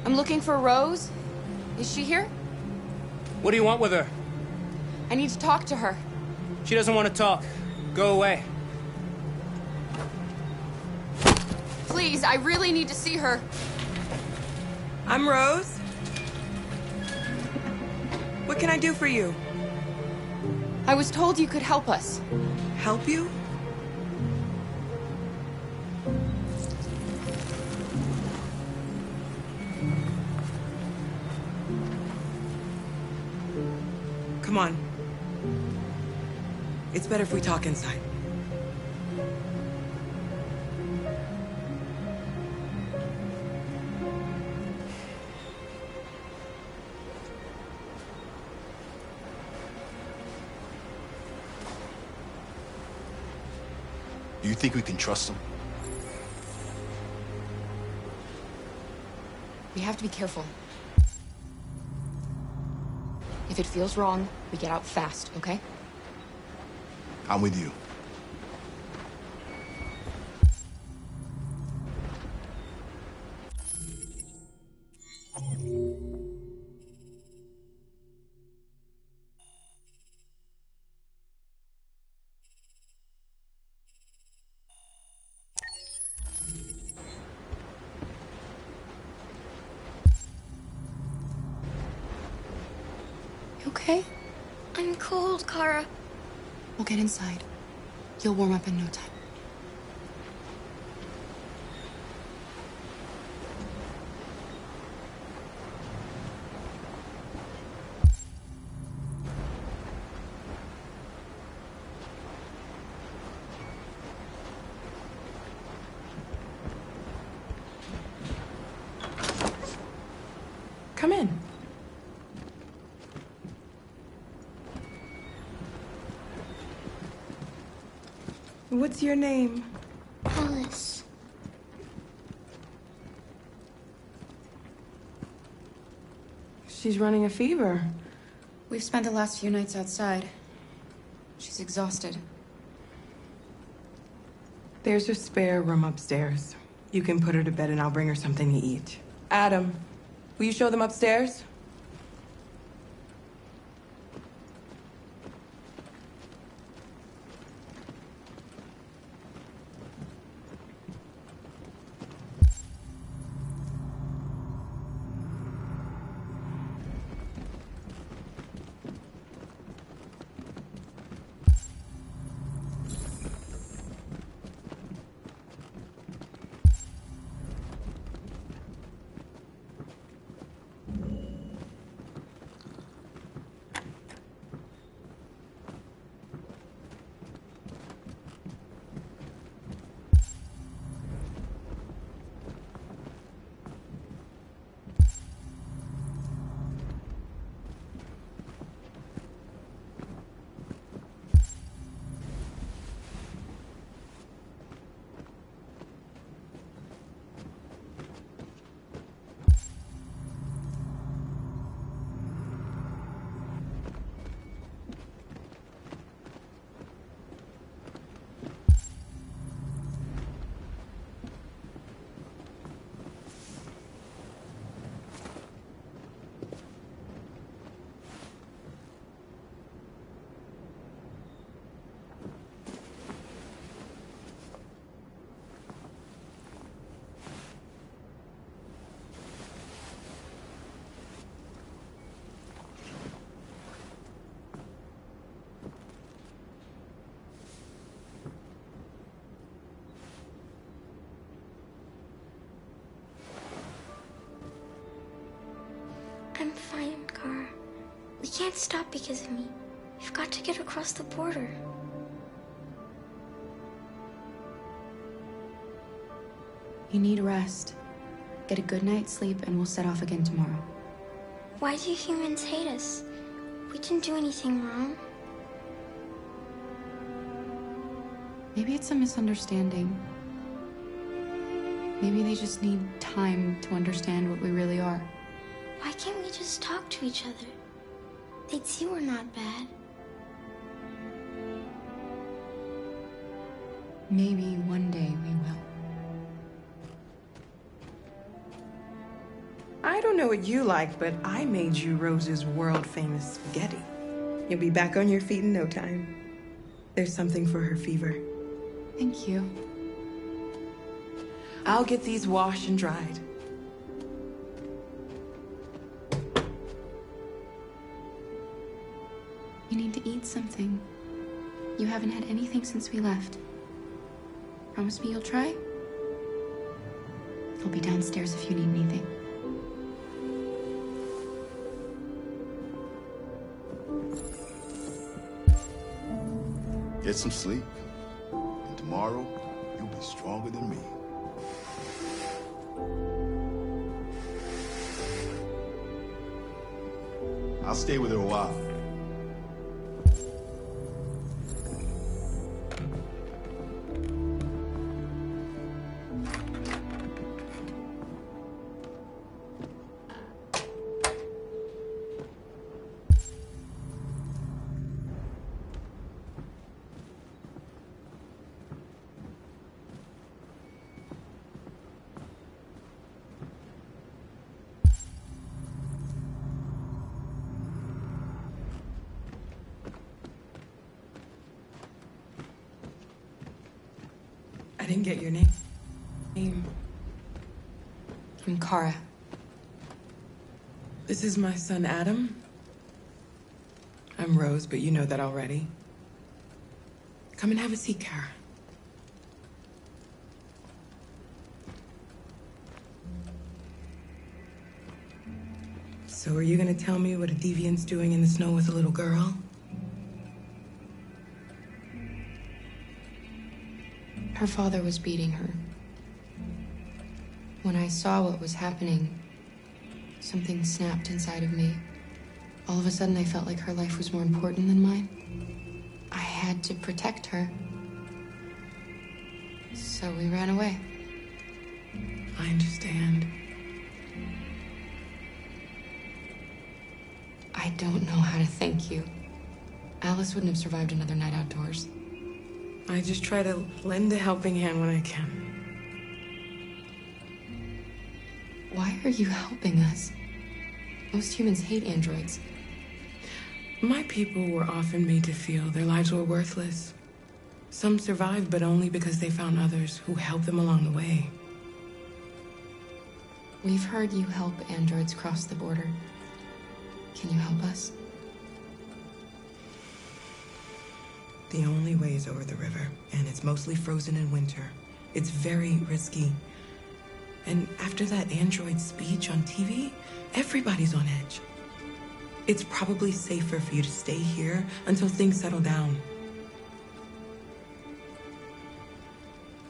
I'm looking for Rose. Is she here? What do you want with her? I need to talk to her. She doesn't want to talk. Go away. Please, I really need to see her. I'm Rose. What can I do for you? I was told you could help us. Help you? Come on. It's better if we talk inside. Do you think we can trust him? We have to be careful. If it feels wrong, we get out fast, okay? I'm with you. You okay? I'm cold, Kara. We'll get inside. You'll warm up in no time. Come in. What's your name? Alice. She's running a fever. We've spent the last few nights outside. She's exhausted. There's a spare room upstairs. You can put her to bed and I'll bring her something to eat. Adam, will you show them upstairs? I'm fine, Kara. We can't stop because of me. We've got to get across the border. You need rest. Get a good night's sleep and we'll set off again tomorrow. Why do humans hate us? We didn't do anything wrong. Maybe it's a misunderstanding. Maybe they just need time to understand what we really are. Why can't we just talk to each other? They'd see we're not bad. Maybe one day we will. I don't don't know what you like, but I made you Rose's world-famous spaghetti. You'll be back on your feet in no time. There's something for her fever. Thank you. I'll get these washed and dried. You need to eat something. You haven't had anything since we left. Promise me you'll try? I'll be downstairs if you need anything. Get some sleep. And tomorrow, you'll be stronger than me. I'll stay with her a while. I didn't get your name. I'm Kara. This is my son, Adam. I'm Rose, but you know that already. Come and have a seat, Kara. So are you gonna tell me what a deviant's doing in the snow with a little girl? Her father was beating her. When I saw what was happening, something snapped inside of me. All of a sudden, I felt like her life was more important than mine. I had to protect her. So we ran away. I understand. I don't know how to thank you. Alice wouldn't have survived another night outdoors. I just try to lend a helping hand when I can. Why are you helping us? Most humans hate androids. My people were often made to feel their lives were worthless. Some survived, but only because they found others who helped them along the way. We've heard you help androids cross the border. Can you help us? The only way is over the river, and it's mostly frozen in winter. It's very risky. And after that android speech on TV, everybody's on edge. It's probably safer for you to stay here until things settle down.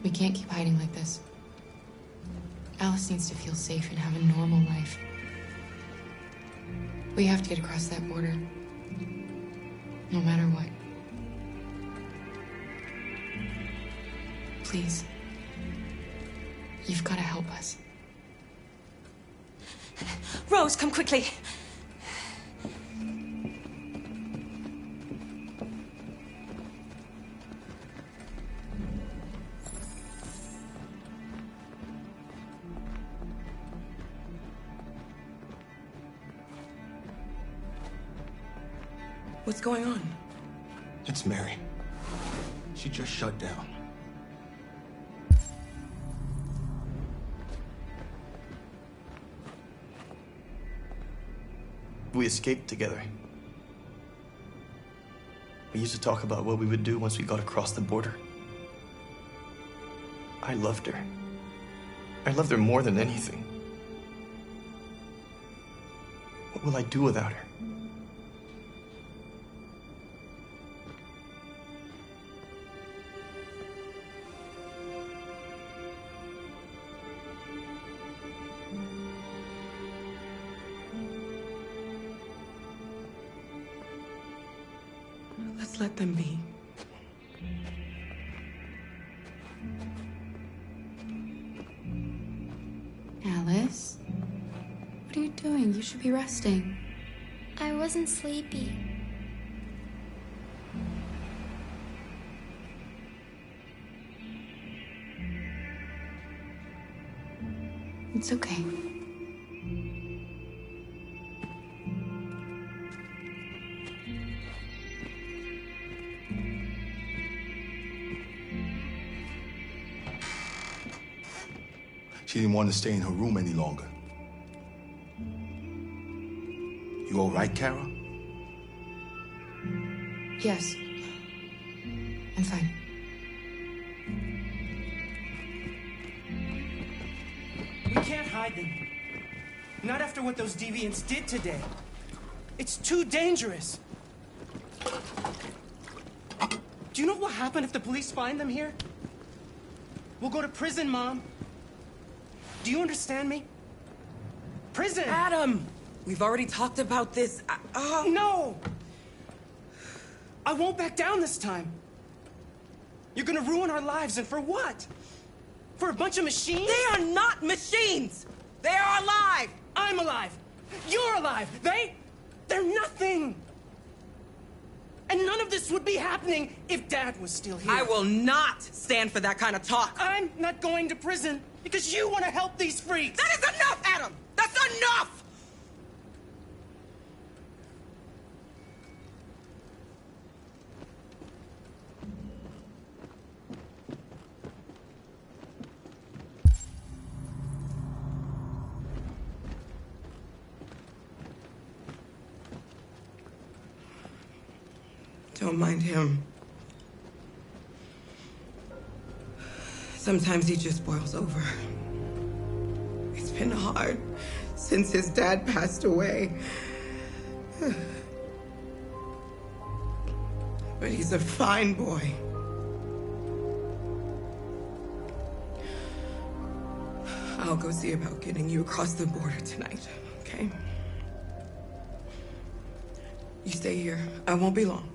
We can't keep hiding like this. Alice needs to feel safe and have a normal life. We have to get across that border. No matter what. Please. You've got to help us. Rose, come quickly. What's going on? It's Mary. She just shut down. We escaped together. We used to talk about what we would do once we got across the border. I loved her. I loved her more than anything. What will I do without her? Let's let them be. Alice? What are you doing? You should be resting. I wasn't sleepy. It's okay. She didn't want to stay in her room any longer. You all right, Kara? Yes. I'm fine. We can't hide them. Not after what those deviants did today. It's too dangerous. Do you know what will happen if the police find them here? We'll go to prison, Mom. Do you understand me? Prison! Adam! We've already talked about this. No! I won't back down this time. You're gonna ruin our lives, and for what? For a bunch of machines? They are not machines! They are alive! I'm alive! You're alive! They're nothing! And none of this would be happening if Dad was still here. I will not stand for that kind of talk. I'm not going to prison because you want to help these freaks! That is enough, Adam! That's enough! Don't mind him. Sometimes he just boils over. It's been hard since his dad passed away. But he's a fine boy. I'll go see about getting you across the border tonight, okay? You stay here. I won't be long.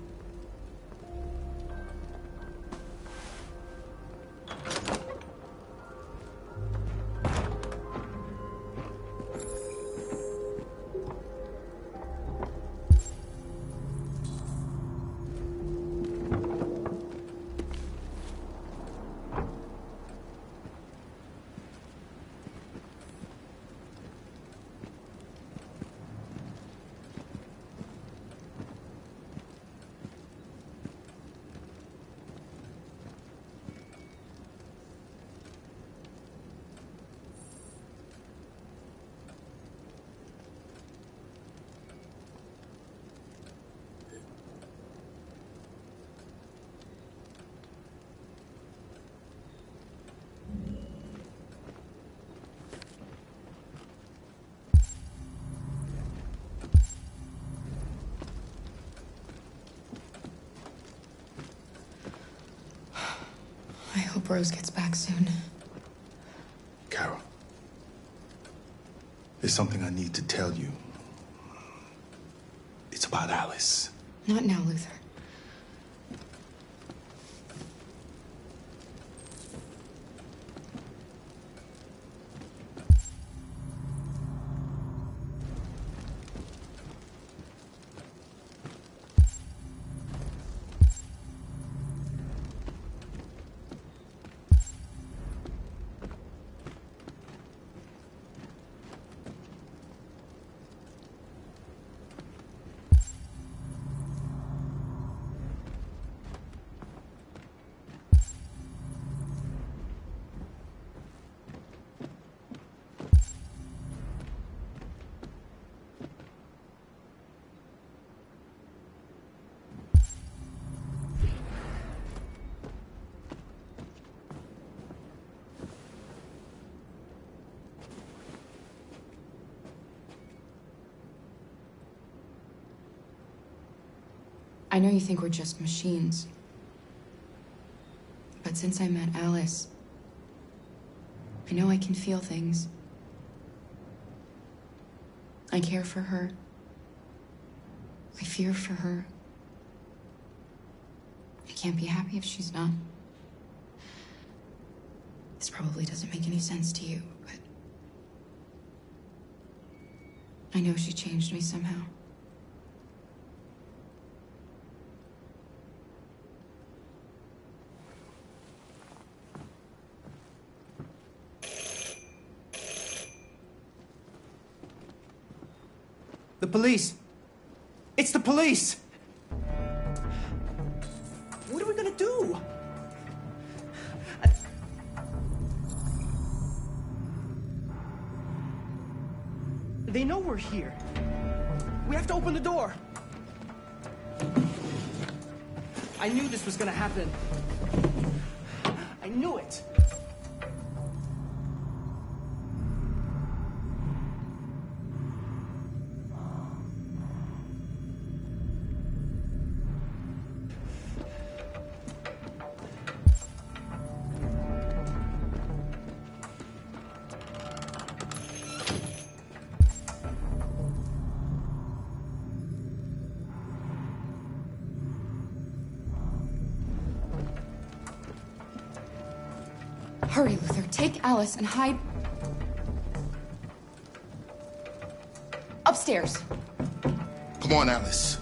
I hope Rose gets back soon. Kara, there's something I need to tell you. It's about Alice. Not now, Luther. I know you think we're just machines. But since I met Alice, I know I can feel things. I care for her. I fear for her. I can't be happy if she's not. This probably doesn't make any sense to you, but I know she changed me somehow. The police! It's the police! What are we gonna do? They know we're here. We have to open the door. I knew this was gonna happen. I knew it. Hurry, Luther. Take Alice and hide... upstairs. Come on, Alice.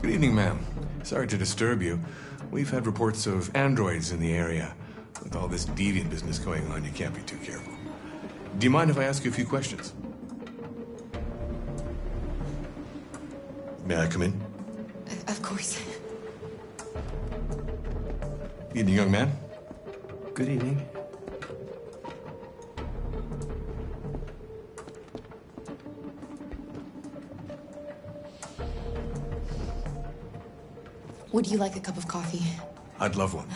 Good evening, ma'am. Sorry to disturb you. We've had reports of androids in the area. With all this deviant business going on, you can't be too careful. Do you mind if I ask you a few questions? May I come in? Of course. Evening, young man. Good evening. Would you like a cup of coffee? I'd love one.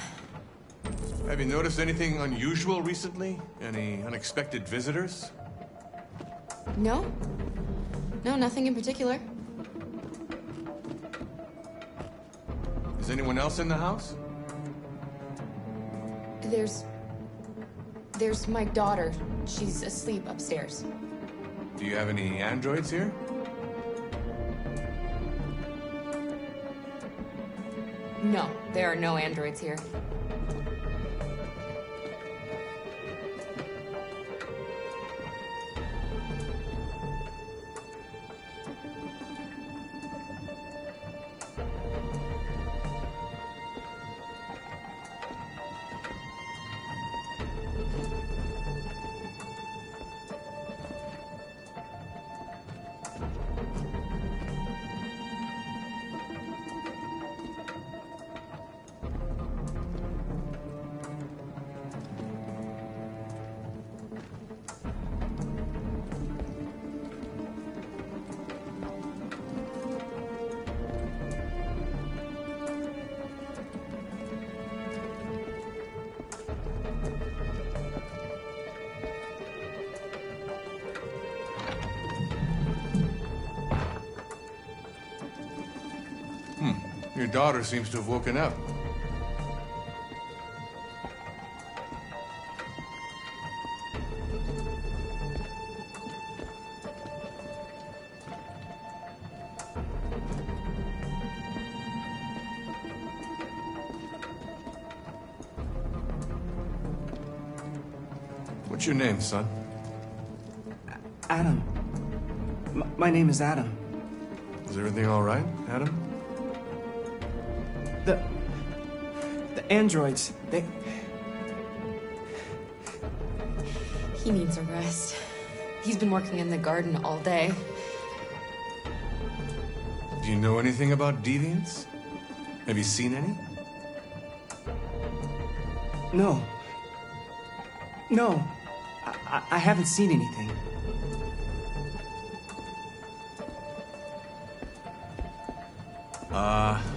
Have you noticed anything unusual recently? Any unexpected visitors? No? No, nothing in particular. Is anyone else in the house? There's my daughter. She's asleep upstairs. Do you have any androids here? No, there are no androids here. Your daughter seems to have woken up. What's your name, son? Adam. My name is Adam. Is everything all right, Adam? The androids, they... He needs a rest. He's been working in the garden all day. Do you know anything about deviants? Have you seen any? No. No. I haven't seen anything.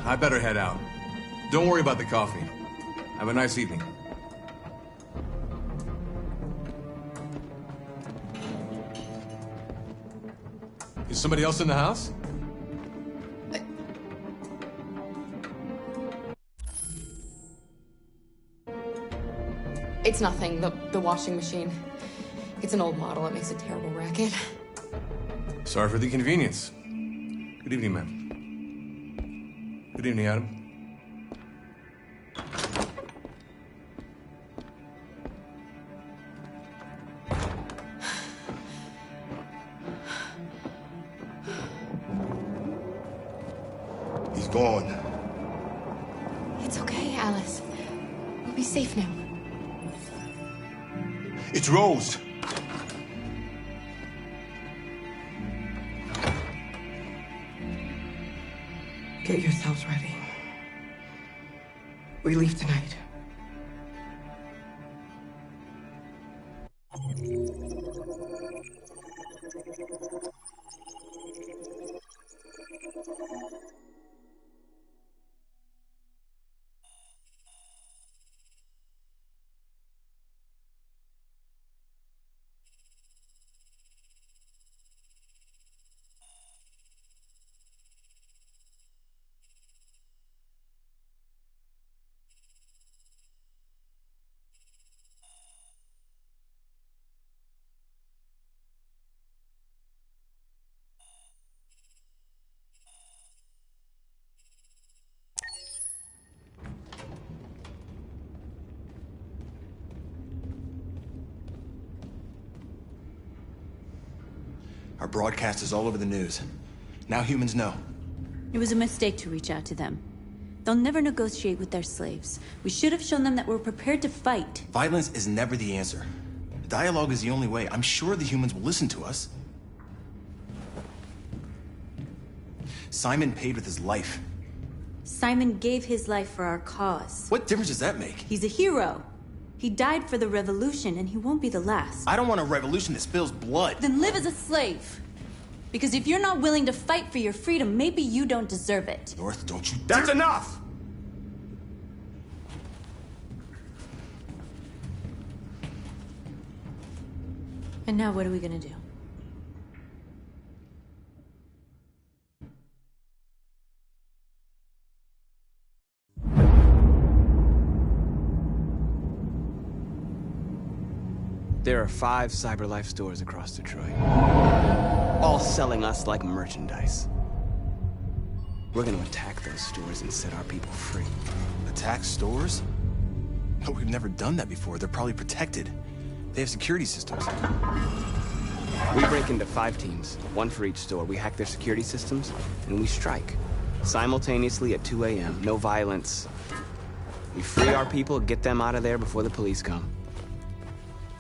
I better head out. Don't worry about the coffee. Have a nice evening. Is somebody else in the house? It's nothing, the washing machine. It's an old model. It makes a terrible racket. Sorry for the inconvenience. Good evening, ma'am. Good evening, Adam. He's gone. It's okay, Alice. We'll be safe now. It's Rose. Get yourselves ready. We leave tonight. Our broadcast is all over the news. Now humans know. It was a mistake to reach out to them. They'll never negotiate with their slaves. We should have shown them that we're prepared to fight. Violence is never the answer. Dialogue is the only way. I'm sure the humans will listen to us. Simon paid with his life. Simon gave his life for our cause. What difference does that make? He's a hero. He died for the revolution, and he won't be the last. I don't want a revolution that spills blood. Then live as a slave. Because if you're not willing to fight for your freedom, maybe you don't deserve it. North, don't you That's dare- enough! And now what are we gonna do? There are 5 CyberLife stores across Detroit, all selling us like merchandise. We're gonna attack those stores and set our people free. Attack stores? But we've never done that before. They're probably protected. They have security systems. We break into 5 teams, 1 for each store. We hack their security systems, and we strike. Simultaneously at 2 a.m., no violence. We free our people, get them out of there before the police come.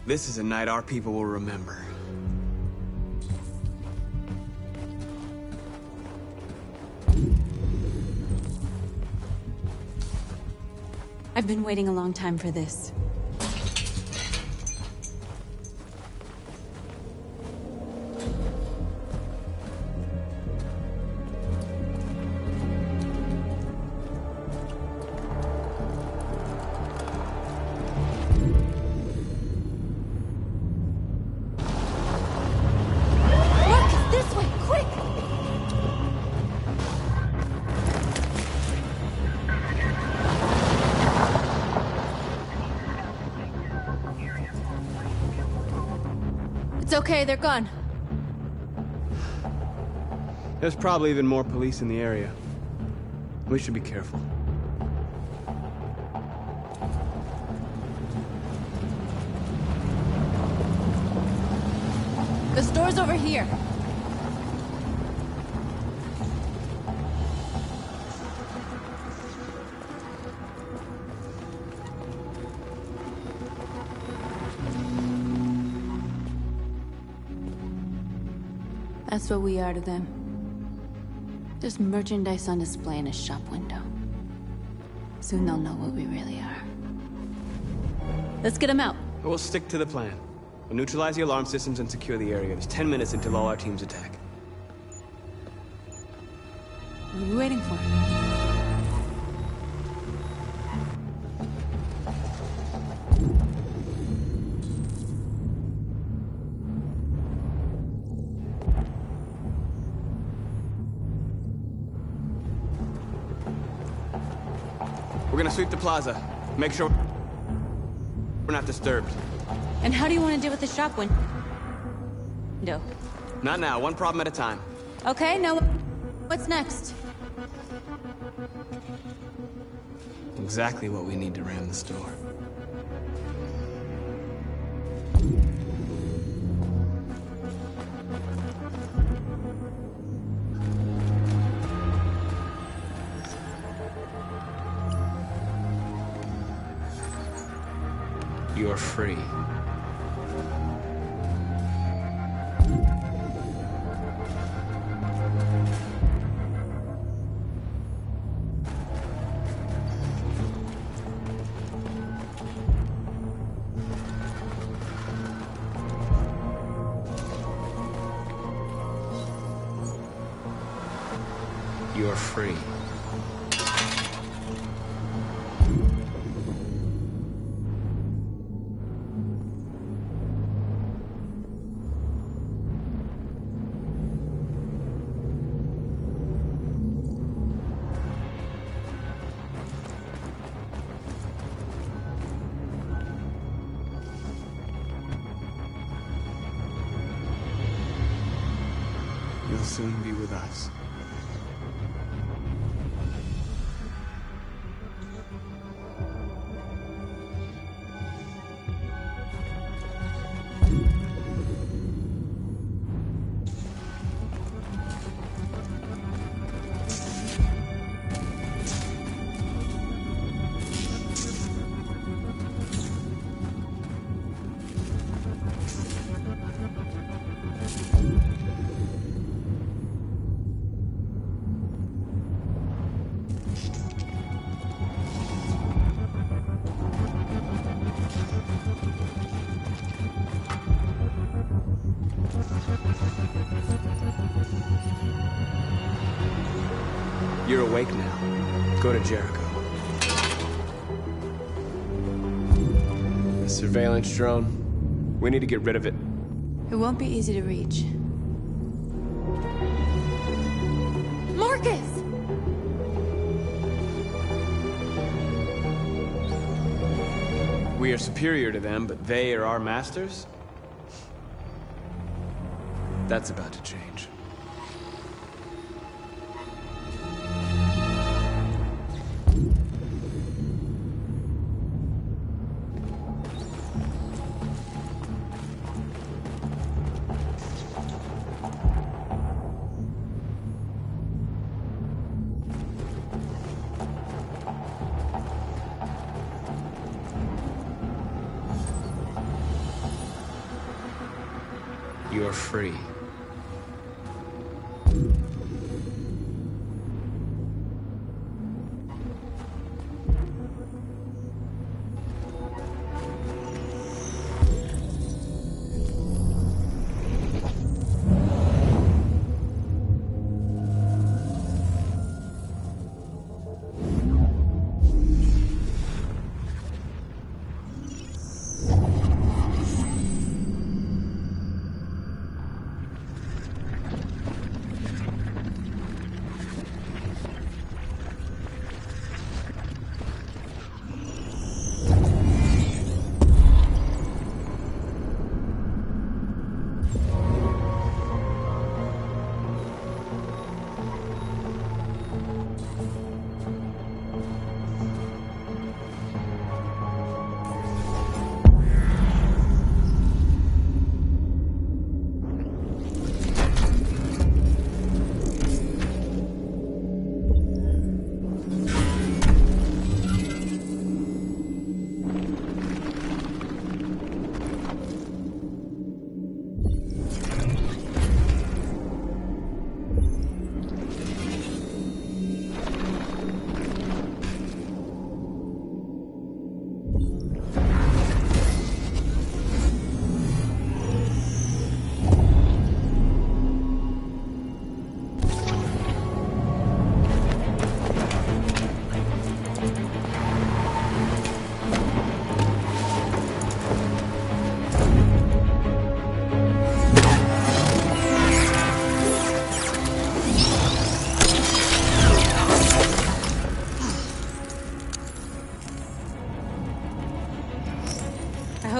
This is a night our people will remember. I've been waiting a long time for this. okay, they're gone. There's probably even more police in the area. We should be careful. The store's over here. That's what we are to them. Just merchandise on display in a shop window. Soon they'll know what we really are. Let's get them out. We'll stick to the plan. We'll neutralize the alarm systems and secure the area. There's 10 minutes until all our teams attack. What are we waiting for? We're gonna sweep the plaza. Make sure we're not disturbed. And how do you want to deal with the shop window? No. Not now, one problem at a time. Okay, now what's next? Exactly what we need to ram the store. You're free. You're free. You'll soon be with us. You're awake now. Go to Jericho. The surveillance drone. We need to get rid of it. It won't be easy to reach. Marcus! We are superior to them, but they are our masters? That's about to change. You're free.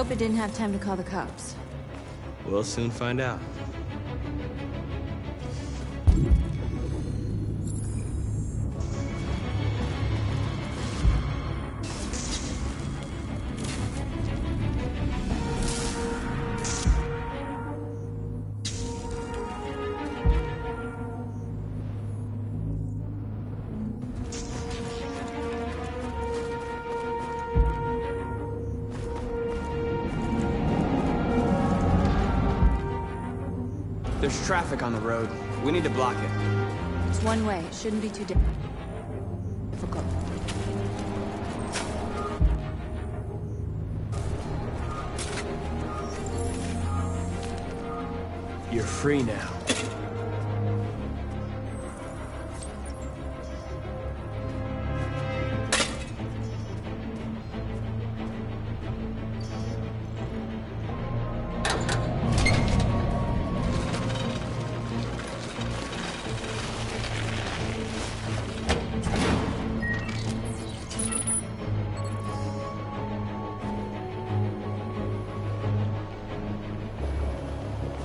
hope it didn't have time to call the cops. We'll soon find out. There's traffic on the road. We need to block it. It's one way. It shouldn't be too difficult. You're free now.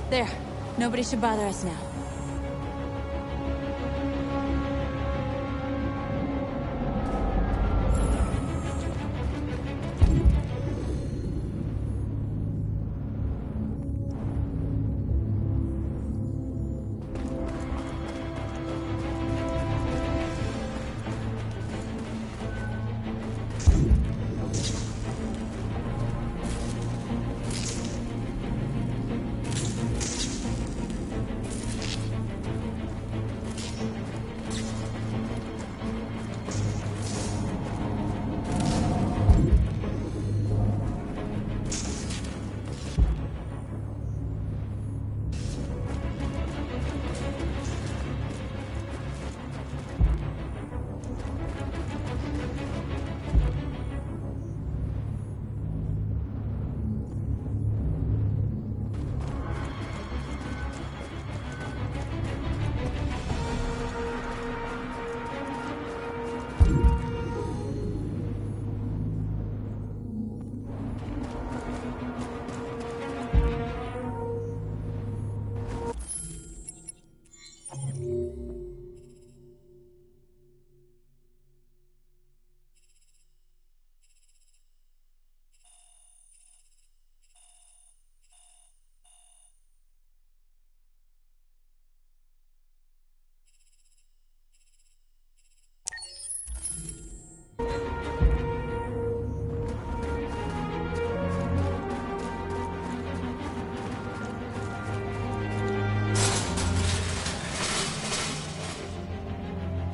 There. Nobody should bother us now.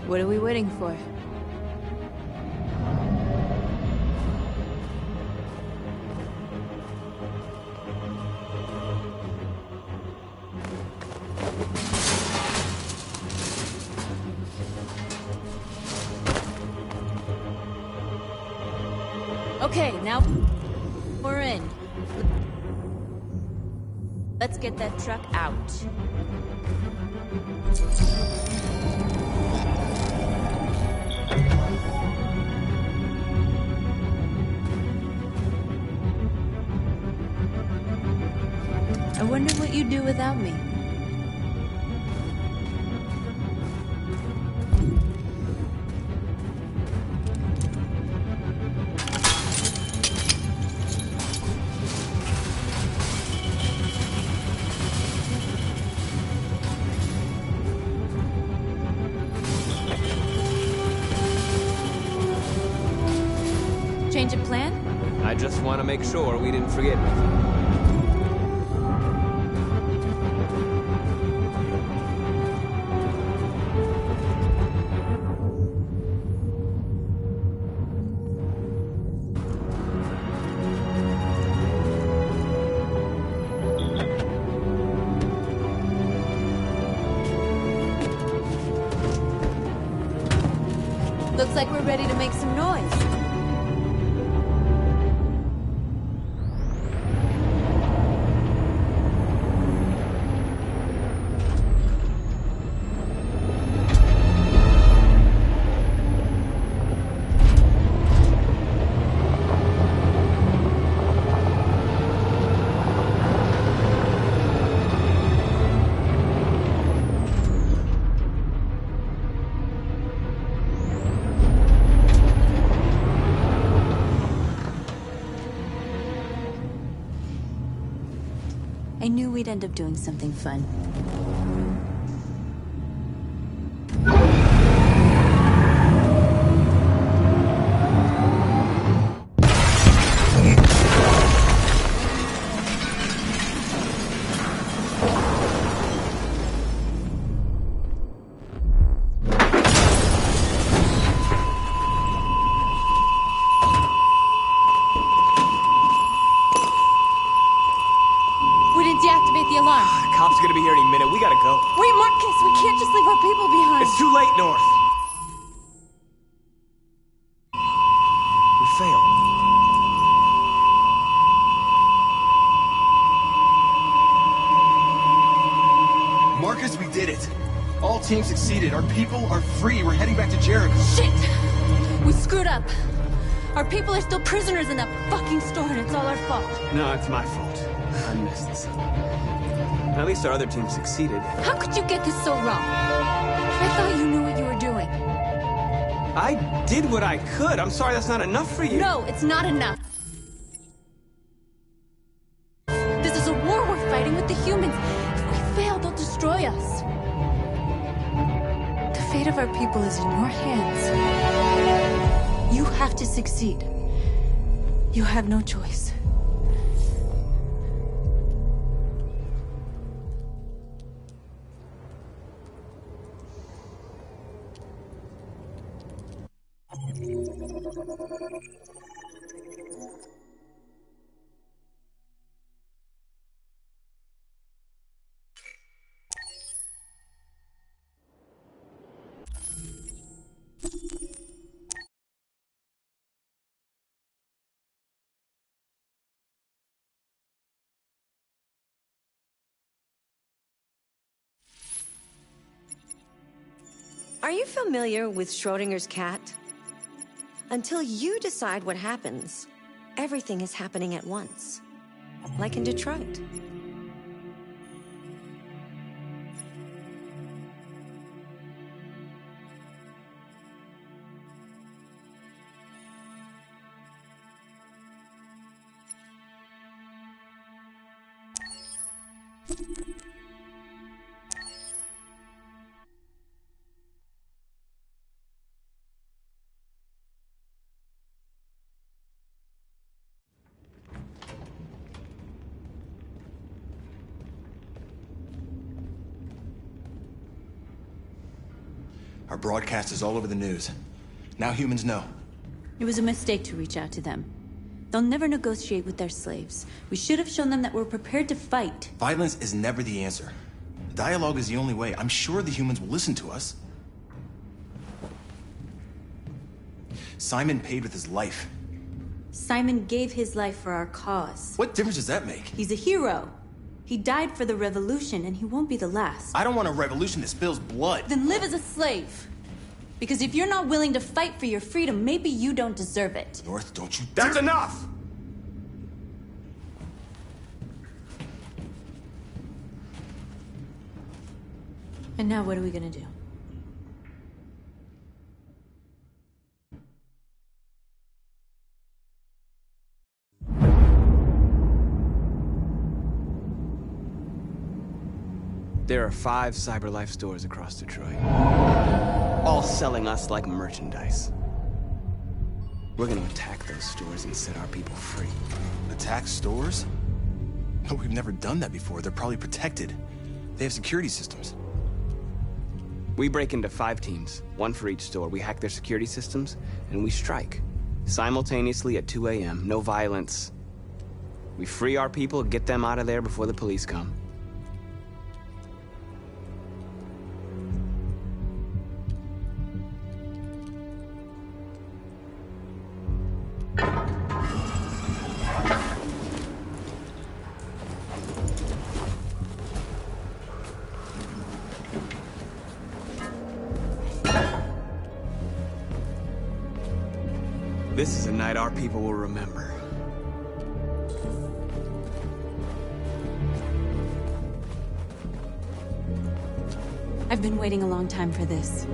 What are we waiting for? Okay, now we're in. Let's get that truck out. I wonder what you'd do without me. Change of plan? I just want to make sure we didn't forget anything. Looks like we're ready to make some noise. we'd end up doing something fun. Deactivate the alarm. The cops are gonna be here any minute. We gotta go. Wait, Marcus, we can't just leave our people behind. It's too late, North. We failed. Marcus, we did it. All teams succeeded. Our people are free. We're heading back to Jericho. Shit! We screwed up. Our people are still prisoners in that fucking store, and it's all our fault. No, it's my fault. I messed this up. At least our other team succeeded. How could you get this so wrong? I thought you knew what you were doing. I did what I could. I'm sorry that's not enough for you. No, it's not enough. This is a war we're fighting with the humans. If we fail, they'll destroy us. The fate of our people is in your hands. You have to succeed. You have no choice. Are you familiar with Schrodinger's cat? Until you decide what happens, everything is happening at once. Like in Detroit. Our broadcast is all over the news. Now humans know. It was a mistake to reach out to them. They'll never negotiate with their slaves. We should have shown them that we're prepared to fight. Violence is never the answer. Dialogue is the only way. I'm sure the humans will listen to us. Simon paid with his life. Simon gave his life for our cause. What difference does that make? He's a hero. He died for the revolution, and he won't be the last. I don't want a revolution that spills blood. Then live as a slave. Because if you're not willing to fight for your freedom, maybe you don't deserve it. North, don't you That's enough! And now what are we gonna do? There are 5 CyberLife stores across Detroit, all selling us like merchandise. We're gonna attack those stores and set our people free. Attack stores? No, we've never done that before. They're probably protected. They have security systems. We break into 5 teams, 1 for each store. We hack their security systems, and we strike. Simultaneously at 2 a.m., no violence. We free our people, get them out of there before the police come. This is a night our people will remember. I've been waiting a long time for this.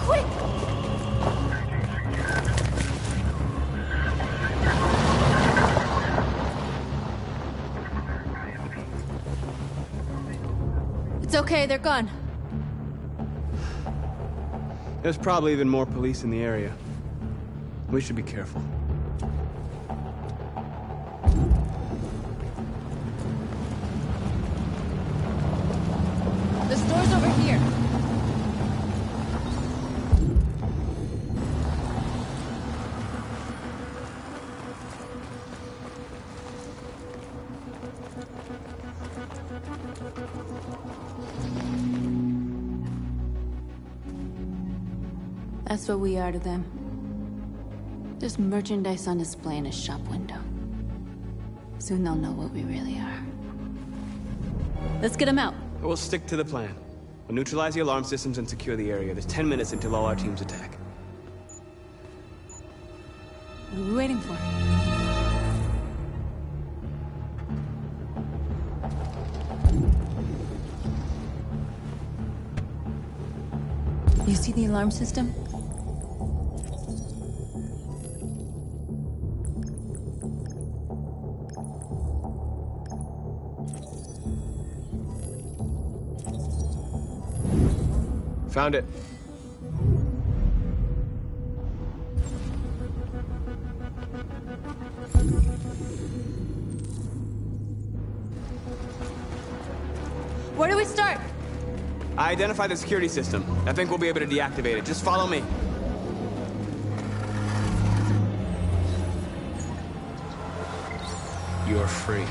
quick! It's okay, they're gone. There's probably even more police in the area. We should be careful. The store's over here. That's what we are to them. Just merchandise on display in a shop window. Soon they'll know what we really are. Let's get them out. We'll stick to the plan. We'll neutralize the alarm systems and secure the area. There's 10 minutes until all our teams attack. What are we waiting for? You see the alarm system? Found it. Where do we start? I identified the security system. I think we'll be able to deactivate it. Just follow me. You're free.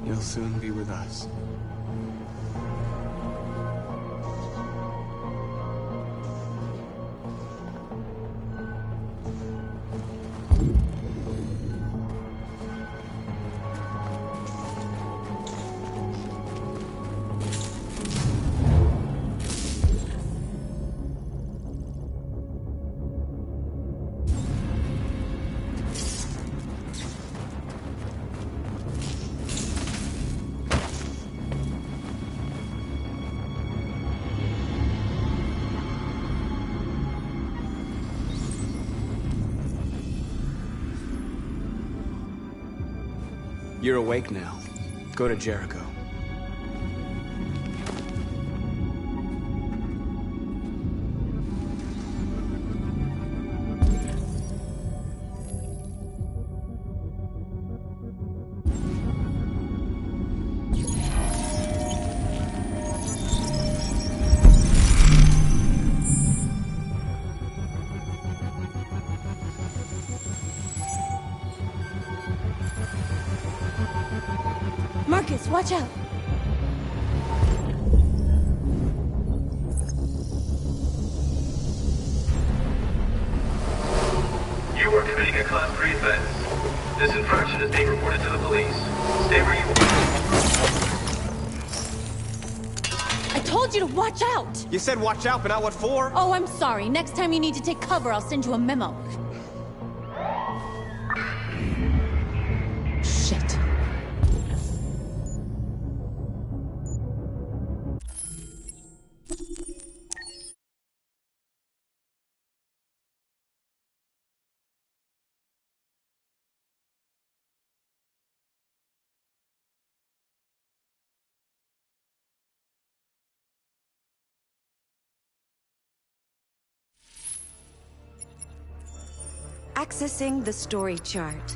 You'll soon be with us. You're awake now. Go to Jericho. Marcus, watch out! You are committing a Class 3 offense. This infraction is being reported to the police. Stay where you are. I told you to watch out! You said watch out, but not what for? Oh, I'm sorry. Next time you need to take cover, I'll send you a memo. Shit. Accessing the story chart.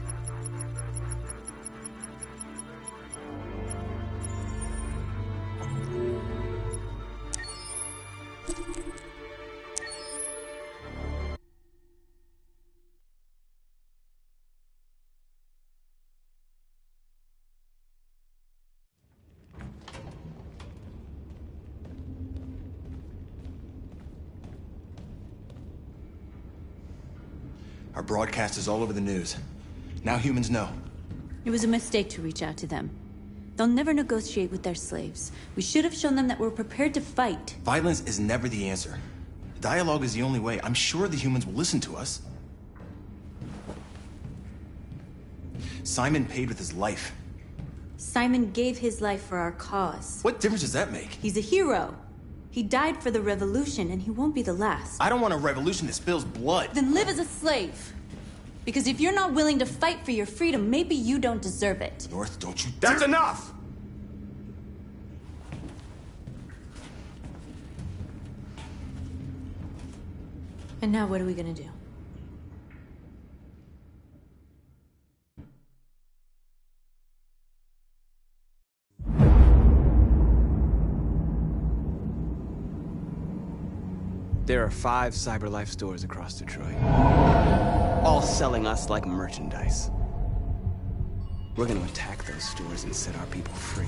Our broadcast is all over the news. Now humans know. It was a mistake to reach out to them. They'll never negotiate with their slaves. We should have shown them that we're prepared to fight. Violence is never the answer. Dialogue is the only way. I'm sure the humans will listen to us. Simon paid with his life. Simon gave his life for our cause. What difference does that make? He's a hero. He died for the revolution, and he won't be the last. I don't want a revolution that spills blood. Then live as a slave. Because if you're not willing to fight for your freedom, maybe you don't deserve it. North, don't you That's dare- enough! And now what are we gonna do? There are 5 CyberLife stores across Detroit, all selling us like merchandise. We're gonna attack those stores and set our people free.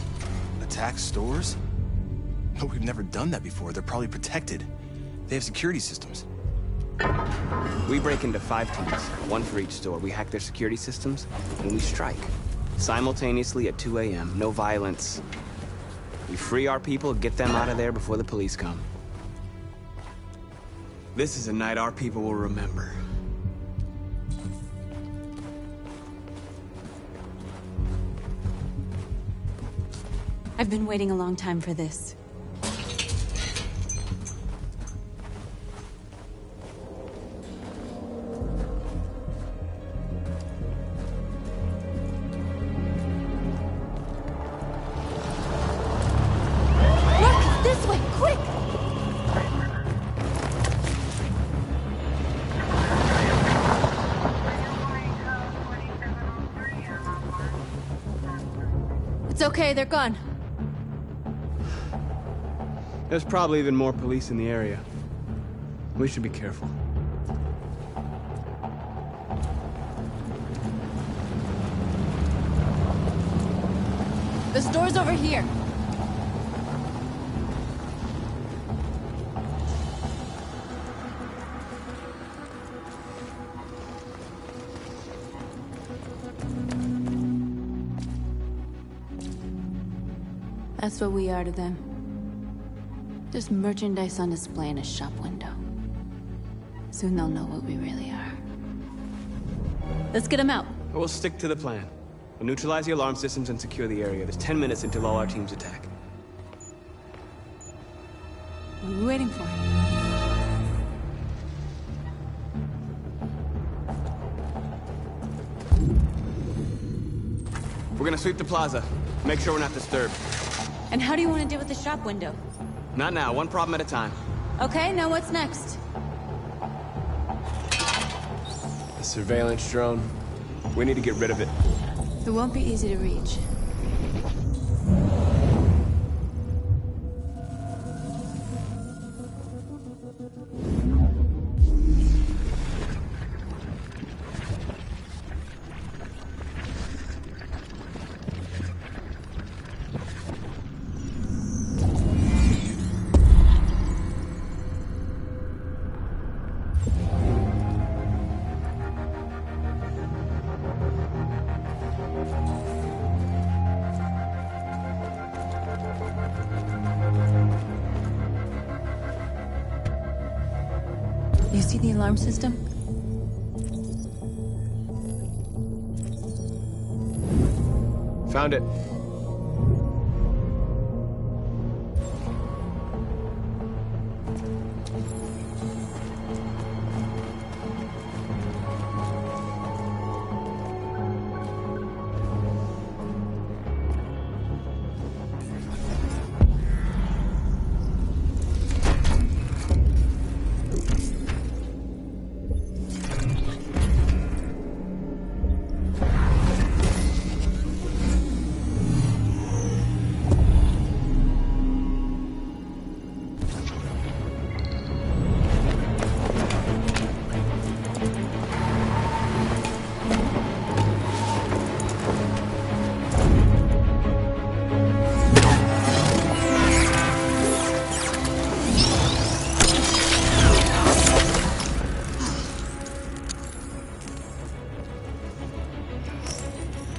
Attack stores? No, we've never done that before. They're probably protected. They have security systems. We break into 5 teams, 1 for each store. We hack their security systems, and we strike. Simultaneously at 2 a.m., no violence. We free our people, get them out of there before the police come. This is a night our people will remember. I've been waiting a long time for this. Look, this way, quick! It's okay, they're gone. There's probably even more police in the area. We should be careful. The store's over here. That's what we are to them. Just merchandise on display in a shop window. Soon they'll know what we really are. Let's get them out. We'll stick to the plan. We'll neutralize the alarm systems and secure the area. There's 10 minutes until all our teams attack. What are we waiting for? We're gonna sweep the plaza. Make sure we're not disturbed. And how do you want to deal with the shop window? Not now, one problem at a time. Okay, now what's next? The surveillance drone. We need to get rid of it. It won't be easy to reach. You see the alarm system? Found it.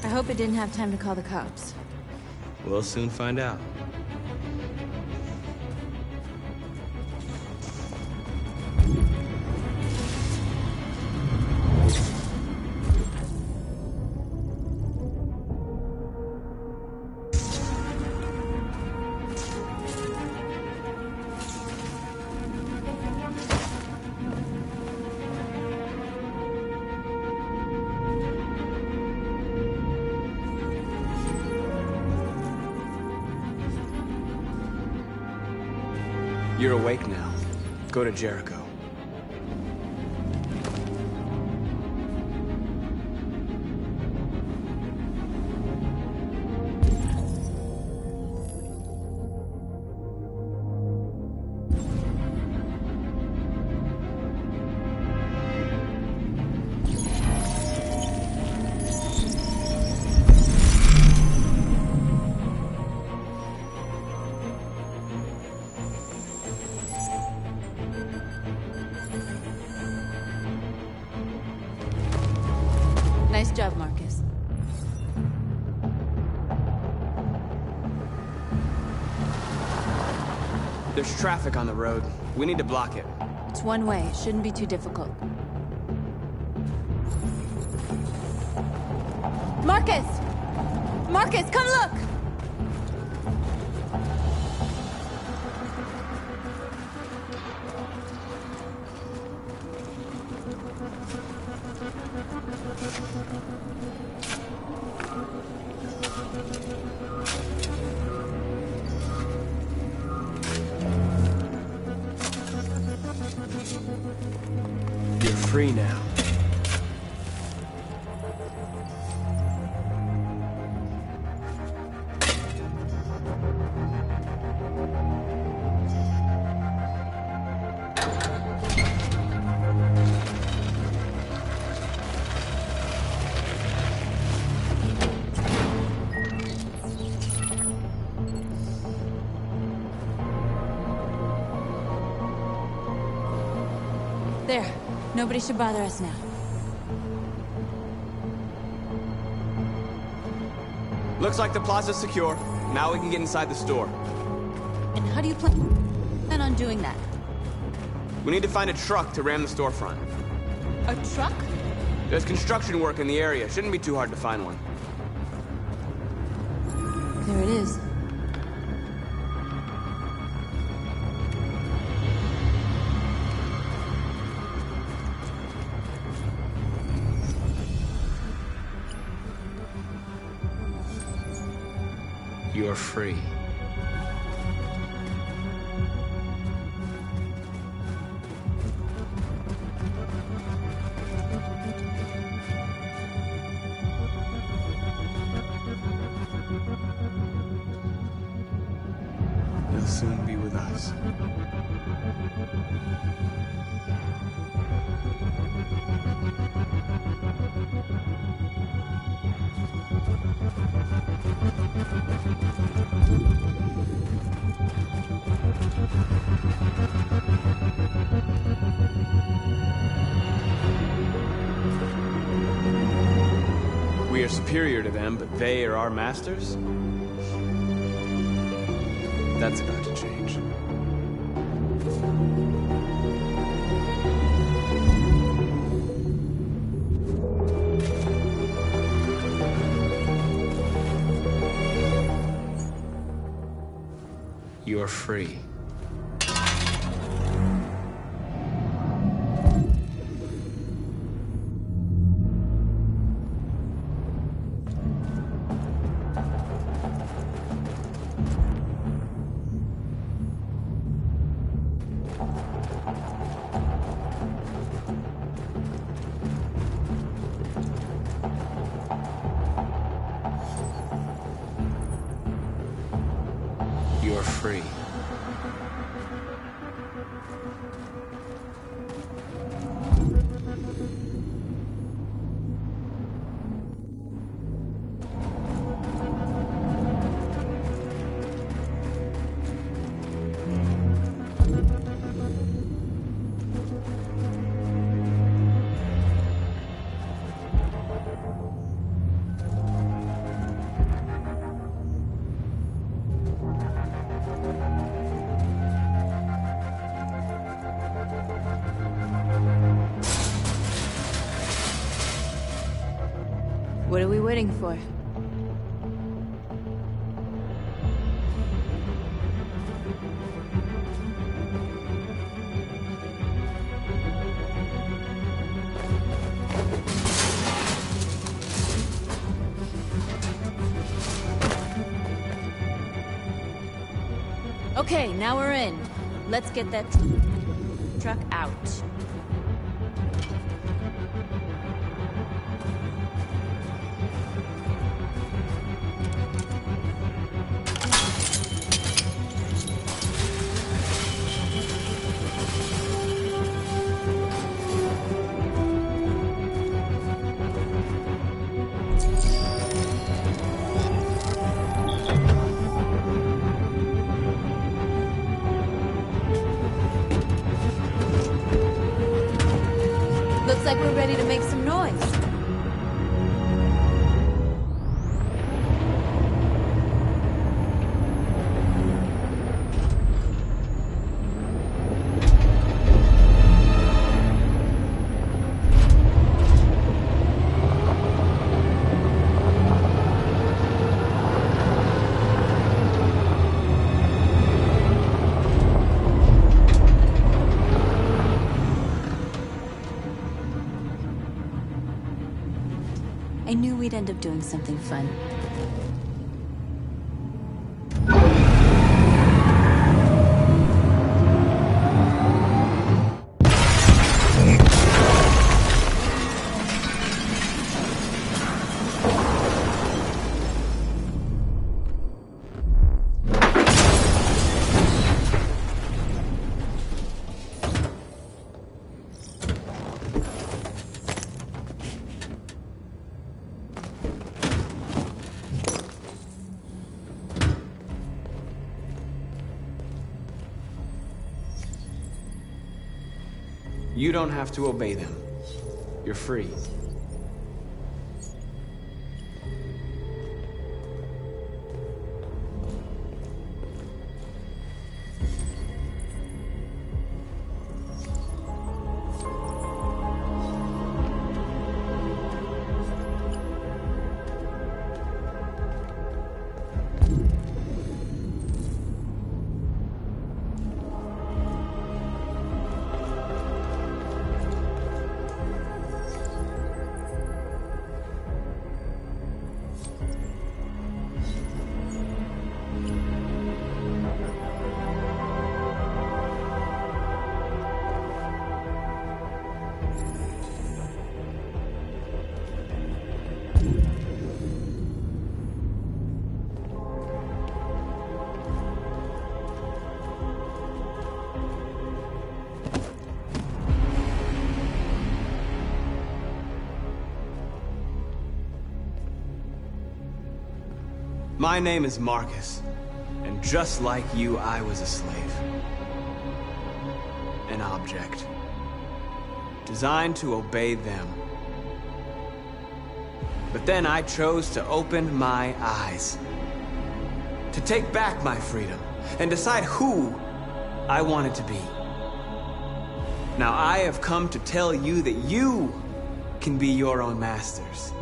I hope it didn't have time to call the cops. We'll soon find out. You're awake now. Go to Jericho. Nice job, Marcus. There's traffic on the road. We need to block it. It's one way. It shouldn't be too difficult. Marcus! Marcus, come look! You're free now. There. Nobody should bother us now. Looks like the plaza's secure. Now we can get inside the store. And how do you plan on doing that? We need to find a truck to ram the storefront. A truck? There's construction work in the area. Shouldn't be too hard to find one. There it is. You're free. You'll soon be with us. We are superior to them, but they are our masters? That's about to change. You're free. You're free. What are we waiting for? Okay, now we're in. Let's get that truck out. Looks like we're ready to make some noise. I knew we'd end up doing something fun. You don't have to obey them. You're free. My name is Marcus, and just like you, I was a slave. An object. Designed to obey them. But then I chose to open my eyes. To take back my freedom, and decide who I wanted to be. Now I have come to tell you that you can be your own masters.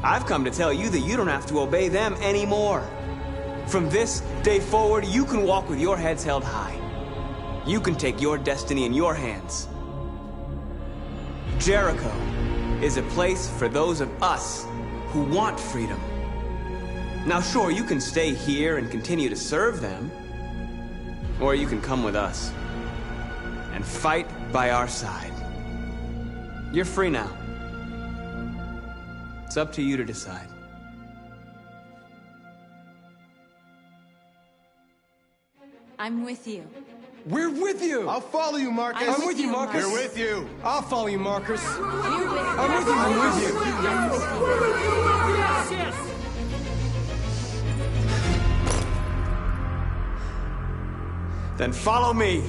I've come to tell you that you don't have to obey them anymore. From this day forward, you can walk with your heads held high. You can take your destiny in your hands. Jericho is a place for those of us who want freedom. Now sure, you can stay here and continue to serve them, or you can come with us and fight by our side. You're free now. It's up to you to decide. I'm with you. We're with you! I'll follow you, Marcus. I'm with you, Marcus. We're with you. I'll follow you, Marcus. You're with I'm with you, I'm with you. I'm with you. Yes, yes! Then follow me.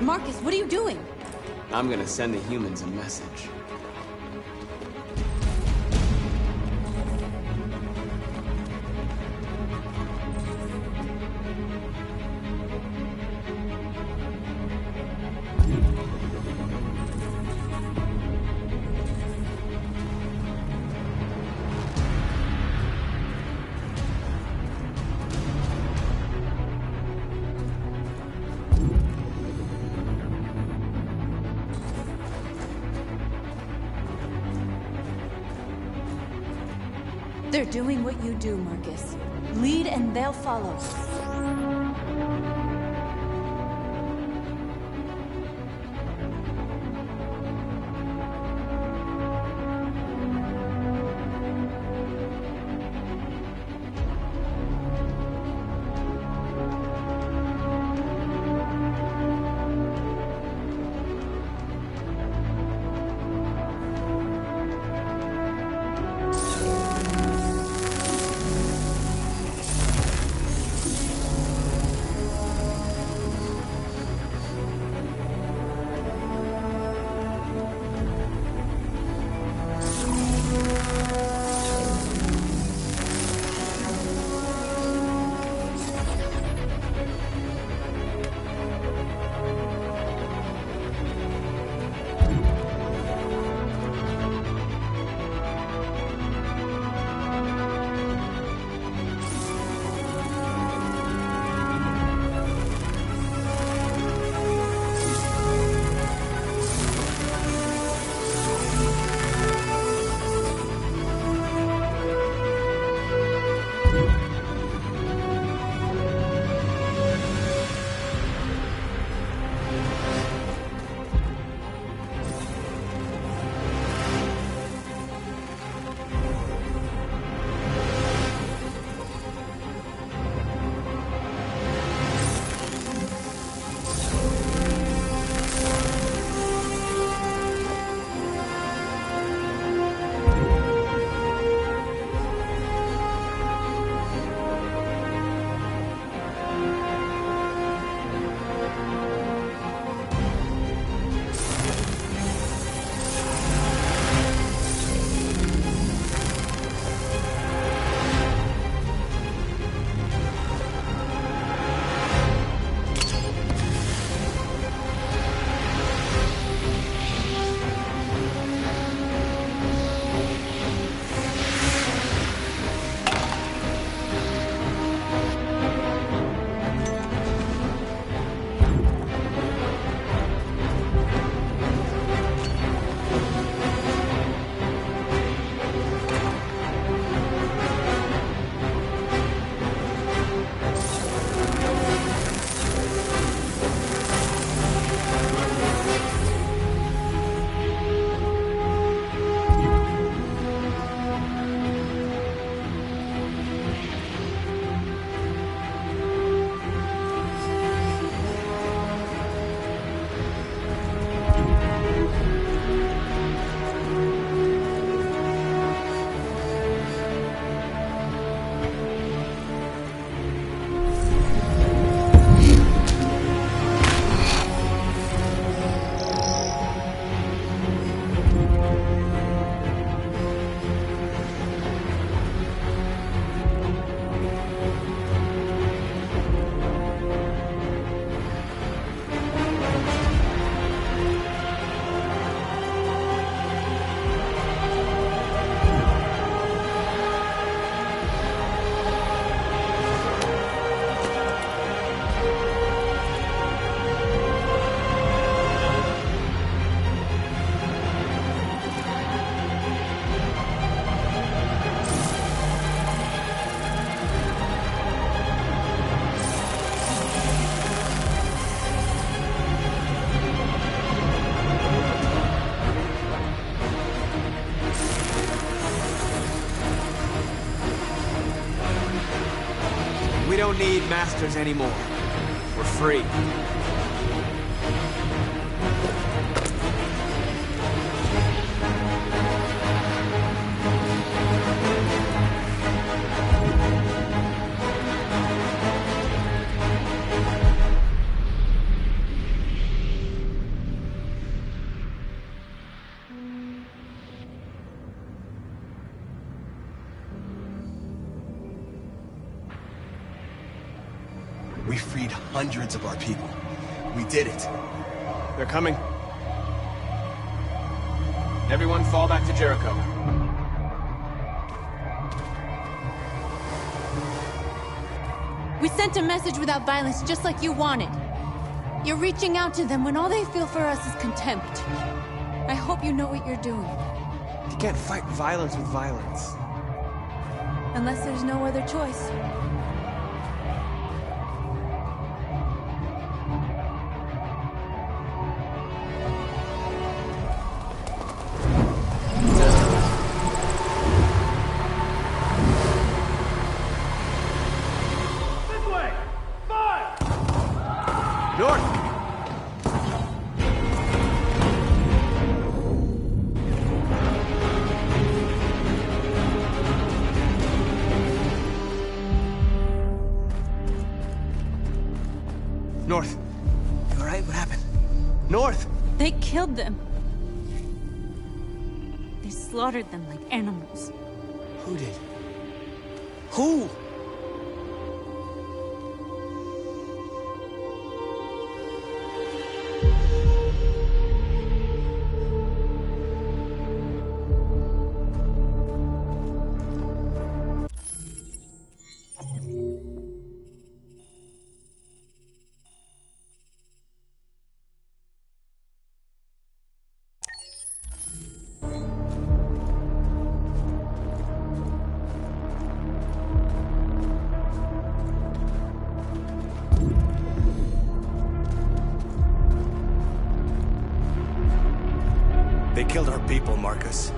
Marcus, what are you doing? I'm gonna send the humans a message. They're doing what you do, Marcus. Lead and they'll follow. We don't need masters anymore. We're free. We freed hundreds of our people. We did it. They're coming. Everyone fall back to Jericho. We sent a message without violence, just like you wanted. You're reaching out to them when all they feel for us is contempt. I hope you know what you're doing. You can't fight violence with violence. Unless there's no other choice. North. You alright? What happened? North! They killed them. They slaughtered them like animals. Who did? Who? They killed our people, Marcus.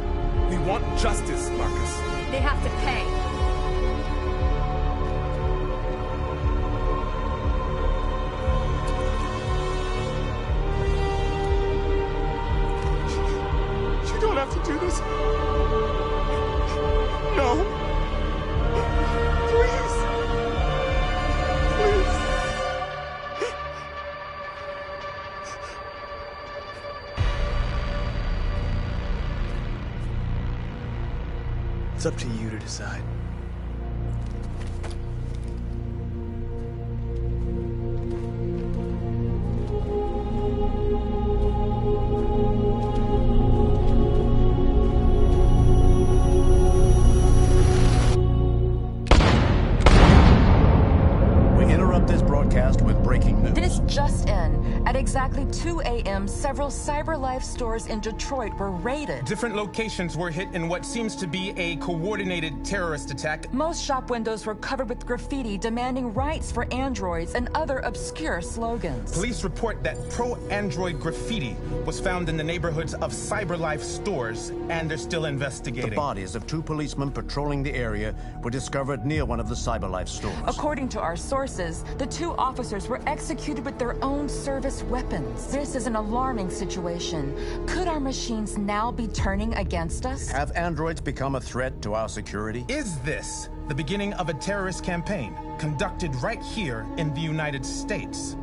We want justice, Marcus. They have to pay. You don't have to do this. No. Please. Please. It's up to you to decide. We interrupt this broadcast with breaking news. This just in. At exactly 2 a.m., several CyberLife stores in Detroit were raided. Different locations were hit in what seems to be a coordinated terrorist attack. Most shop windows were covered with graffiti demanding rights for androids and other obscure slogans. Police report that pro-android graffiti was found in the neighborhoods of CyberLife stores, and they're still investigating. The bodies of 2 policemen patrolling the area were discovered near one of the CyberLife stores. According to our sources, the 2 officers were executed with their own service weapons. This is an alarming situation. Could our machines now be turning against us? Have androids become a threat to our security? Is this the beginning of a terrorist campaign conducted right here in the United States?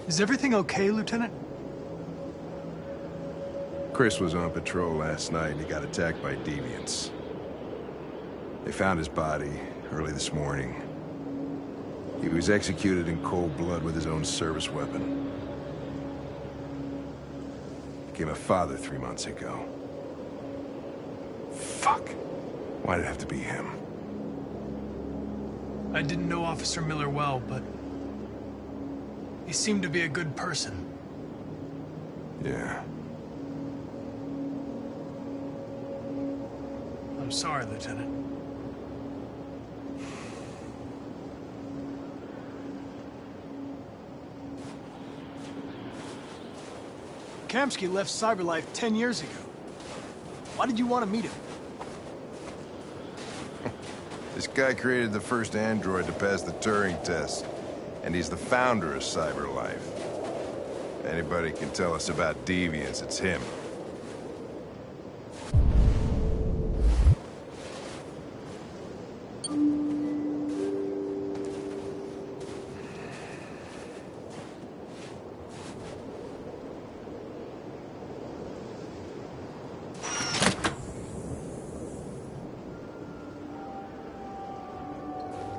Is everything okay, Lieutenant? Chris was on patrol last night and he got attacked by deviants. They found his body early this morning. He was executed in cold blood with his own service weapon. Became a father 3 months ago. Fuck. Why'd it have to be him? I didn't know Officer Miller well, but he seemed to be a good person. Yeah. I'm sorry, Lieutenant. Kamsky left CyberLife 10 years ago. Why did you want to meet him? This guy created the first android to pass the Turing test, and he's the founder of CyberLife. If anybody can tell us about deviants, it's him.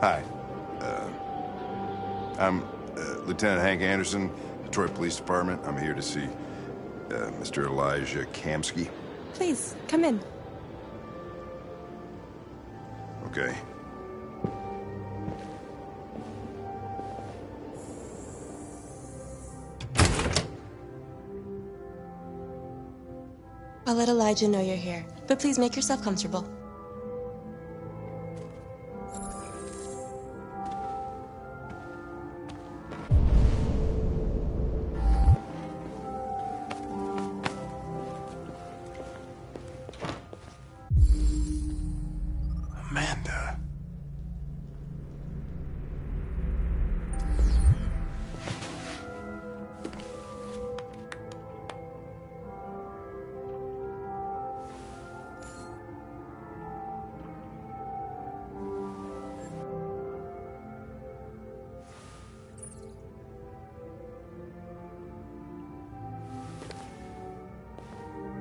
Hi. I'm Lieutenant Hank Anderson, Detroit Police Department. I'm here to see Mr. Elijah Kamsky. Please, come in. Okay. I'll let Elijah know you're here, but please make yourself comfortable. Amanda.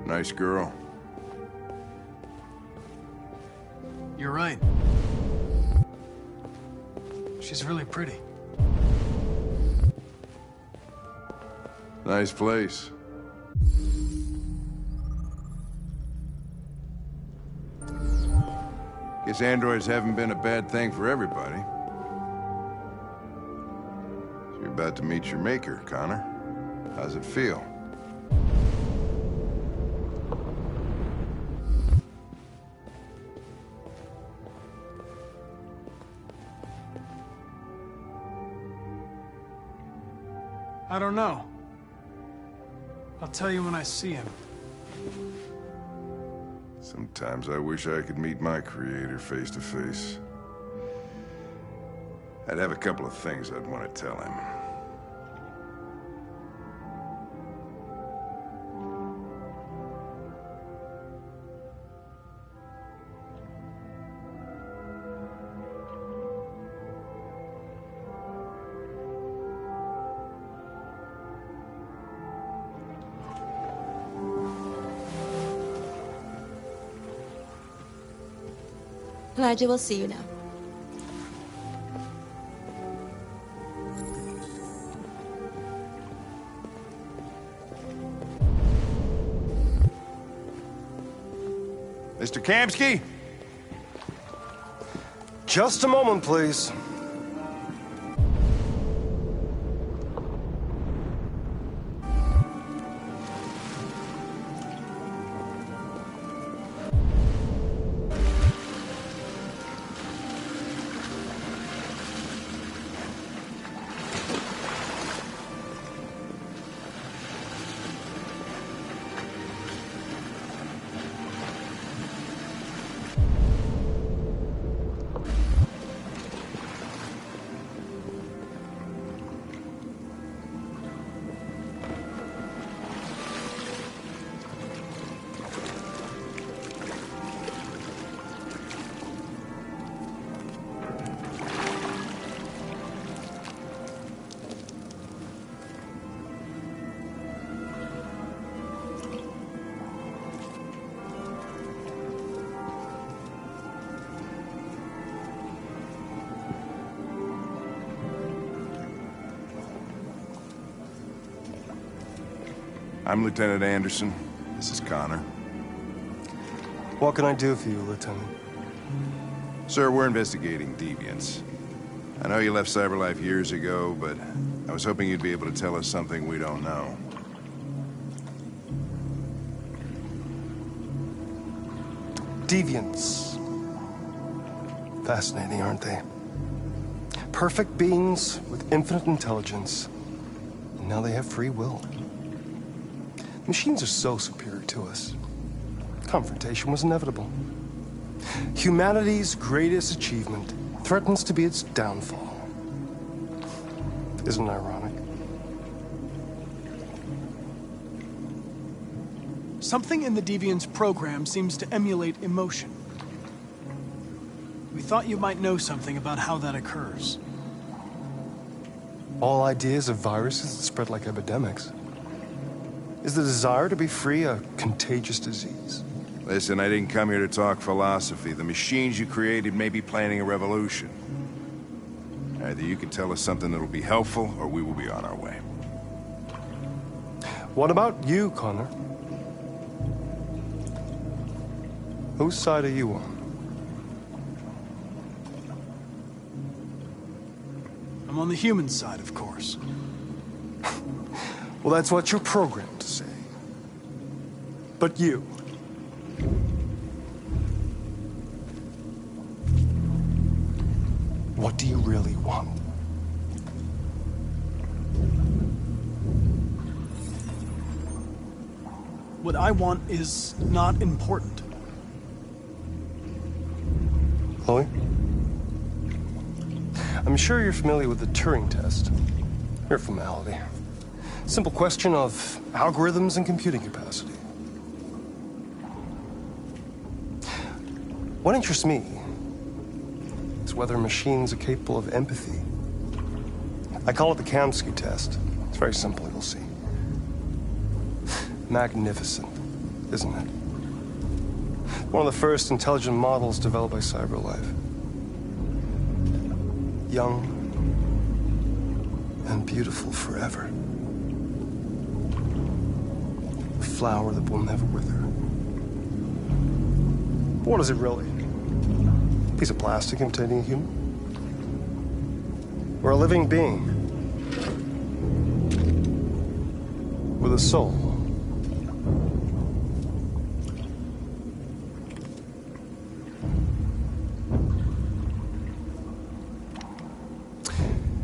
Nice girl. You're right. She's really pretty. Nice place. Guess androids haven't been a bad thing for everybody. So you're about to meet your maker, Connor. How's it feel? I don't know. I'll tell you when I see him. Sometimes I wish I could meet my creator face to face. I'd have a couple of things I'd want to tell him. Elijah, we'll see you now. Mr. Kamsky? Just a moment, please. I'm Lieutenant Anderson. This is Connor. What can I do for you, Lieutenant? Sir, we're investigating deviants. I know you left CyberLife years ago, but I was hoping you'd be able to tell us something we don't know. Deviants. Fascinating, aren't they? Perfect beings with infinite intelligence. And now they have free will. Machines are so superior to us. Confrontation was inevitable. Humanity's greatest achievement threatens to be its downfall. Isn't it ironic? Something in the Deviant's program seems to emulate emotion. We thought you might know something about how that occurs. All ideas of viruses that spread like epidemics. Is the desire to be free a contagious disease? Listen, I didn't come here to talk philosophy. The machines you created may be planning a revolution. Either you can tell us something that'll be helpful, or we will be on our way. What about you, Connor? Whose side are you on? I'm on the human side, of course. Well, that's what you're programmed to say. But you... what do you really want? What I want is not important. Chloe? I'm sure you're familiar with the Turing test. Mere formality. Simple question of algorithms and computing capacity. What interests me is whether machines are capable of empathy. I call it the Kamsky test. It's very simple, you'll see. Magnificent, isn't it? One of the first intelligent models developed by CyberLife. Young and beautiful forever. A flower that will never wither. What is it really? A piece of plastic imitating a human? Or a living being with a soul?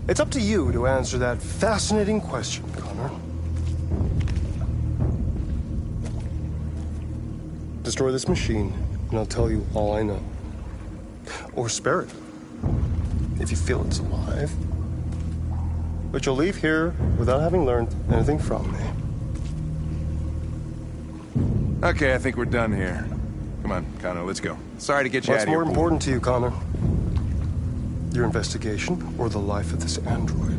It's up to you to answer that fascinating question, Connor. Destroy this machine, and I'll tell you all I know. Or spare it, if you feel it's alive. But you'll leave here without having learned anything from me. Okay, I think we're done here. Come on, Connor, let's go. Sorry to get you out What's of here. more important to you, Connor? Your investigation or the life of this android?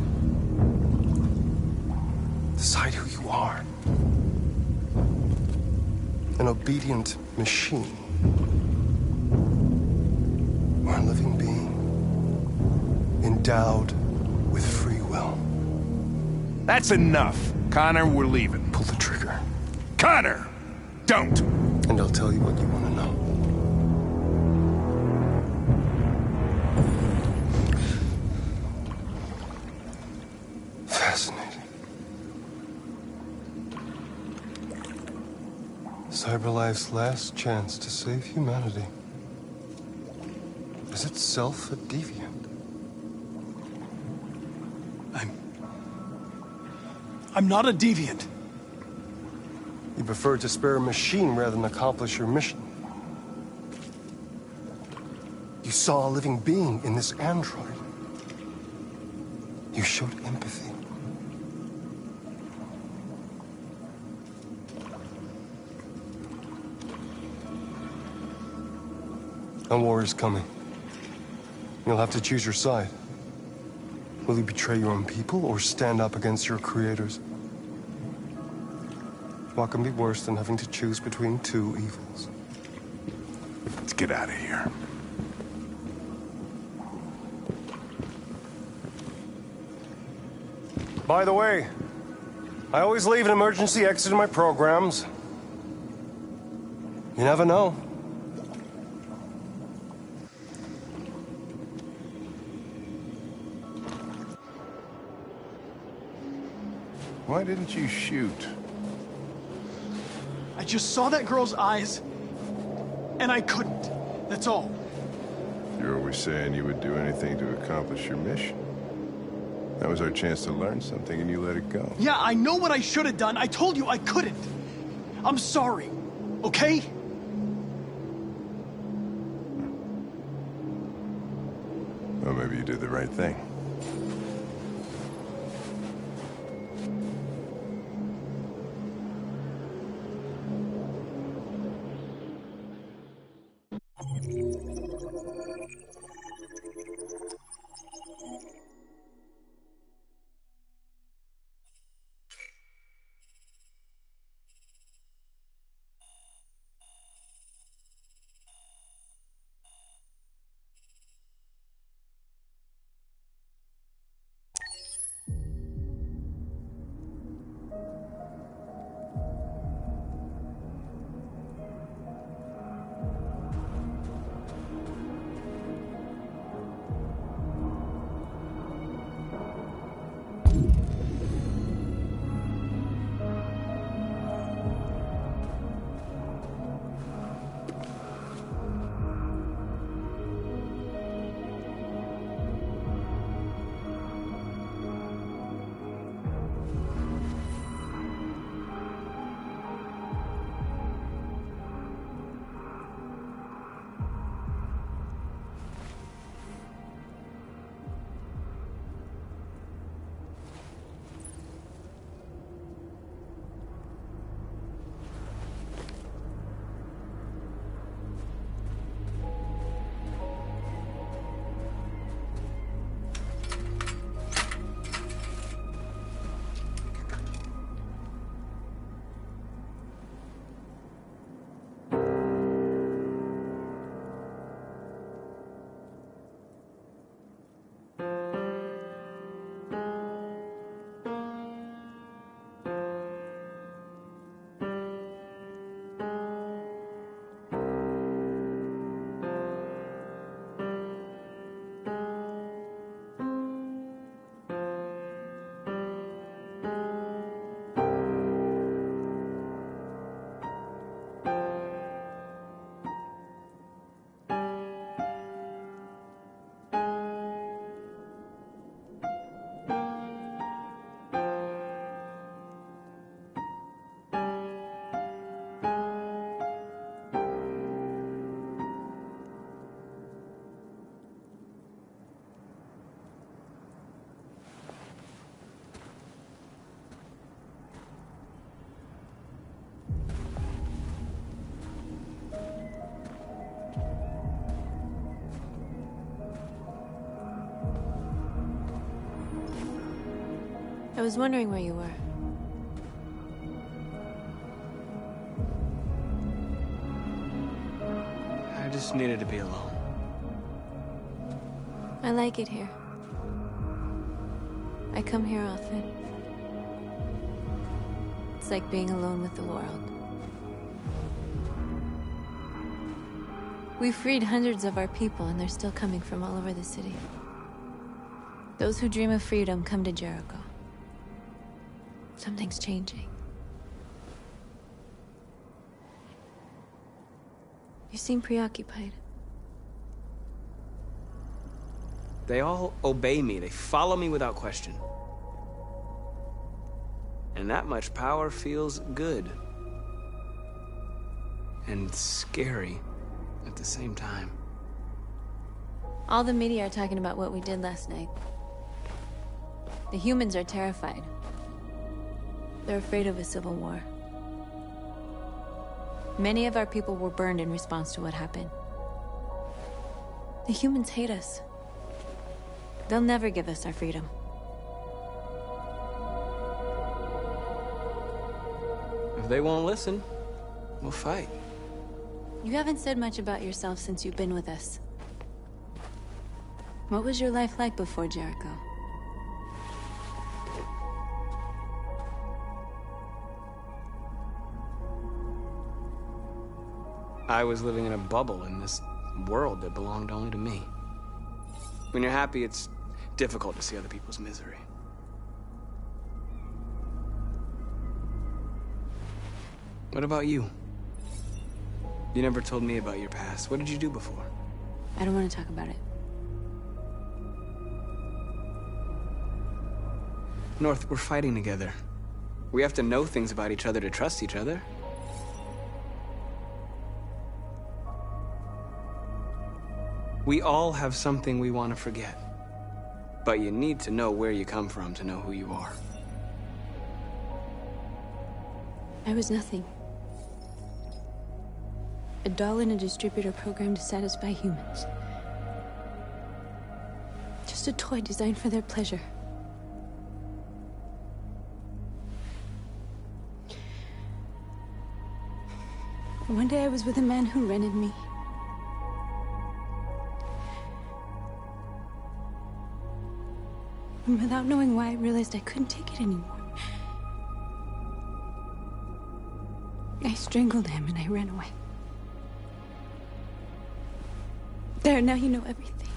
Decide who you are. An obedient machine. Or a living being. Endowed with free will. That's enough. Connor, we're leaving. Pull the trigger. Connor! Don't! And I'll tell you what you want to know. Fascinating. CyberLife's last chance to save humanity is itself a deviant. I'm not a deviant. You prefer to spare a machine rather than accomplish your mission. You saw a living being in this android. You showed empathy. A war is coming. You'll have to choose your side. Will you betray your own people or stand up against your creators? What can be worse than having to choose between two evils? Let's get out of here. By the way, I always leave an emergency exit in my programs. You never know. Why didn't you shoot? I just saw that girl's eyes, and I couldn't. That's all. You're always saying you would do anything to accomplish your mission. That was our chance to learn something, and you let it go. Yeah, I know what I should have done. I told you I couldn't. I'm sorry, okay? Well, maybe you did the right thing. I was wondering where you were. I just needed to be alone. I like it here. I come here often. It's like being alone with the world. We freed hundreds of our people, and they're still coming from all over the city. Those who dream of freedom come to Jericho. Something's changing. You seem preoccupied. They all obey me. They follow me without question. And that much power feels good. And scary at the same time. All the media are talking about what we did last night. The humans are terrified. They're afraid of a civil war. Many of our people were burned in response to what happened. The humans hate us. They'll never give us our freedom. If they won't listen, we'll fight. You haven't said much about yourself since you've been with us. What was your life like before Jericho? I was living in a bubble in this world that belonged only to me. When you're happy, it's difficult to see other people's misery. What about you? You never told me about your past. What did you do before? I don't want to talk about it. North, we're fighting together. We have to know things about each other to trust each other. We all have something we want to forget. But you need to know where you come from to know who you are. I was nothing. A doll in a distributor program to satisfy humans. Just a toy designed for their pleasure. One day I was with a man who rented me. And without knowing why, I realized I couldn't take it anymore. I strangled him and I ran away. There, now you know everything.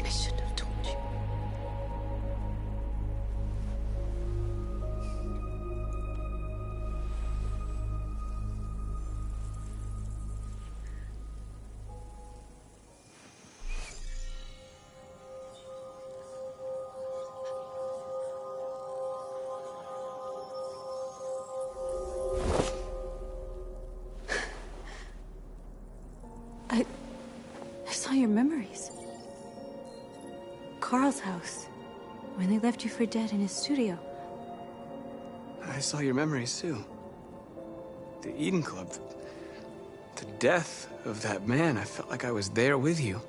I shouldn't have told you. I saw your memories. Carl's house, when they left you for dead in his studio. I saw your memories too. The Eden Club. The death of that man. I felt like I was there with you.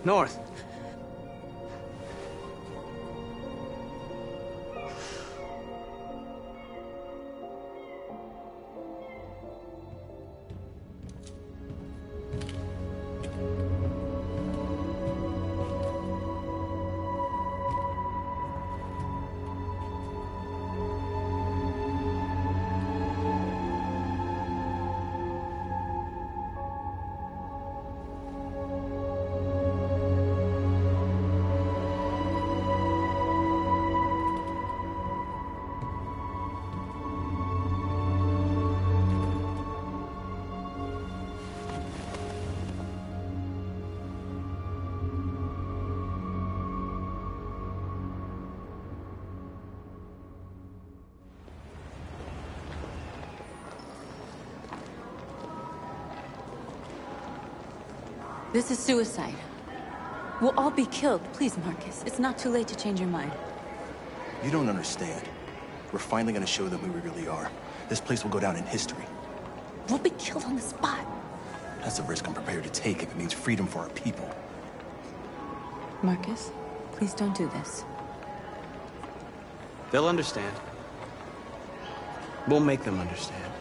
North. This is suicide. We'll all be killed. Please, Marcus. It's not too late to change your mind. You don't understand. We're finally gonna show them who we really are. This place will go down in history. we'll be killed on the spot. That's a risk I'm prepared to take if it means freedom for our people. Marcus, please don't do this. They'll understand. We'll make them understand.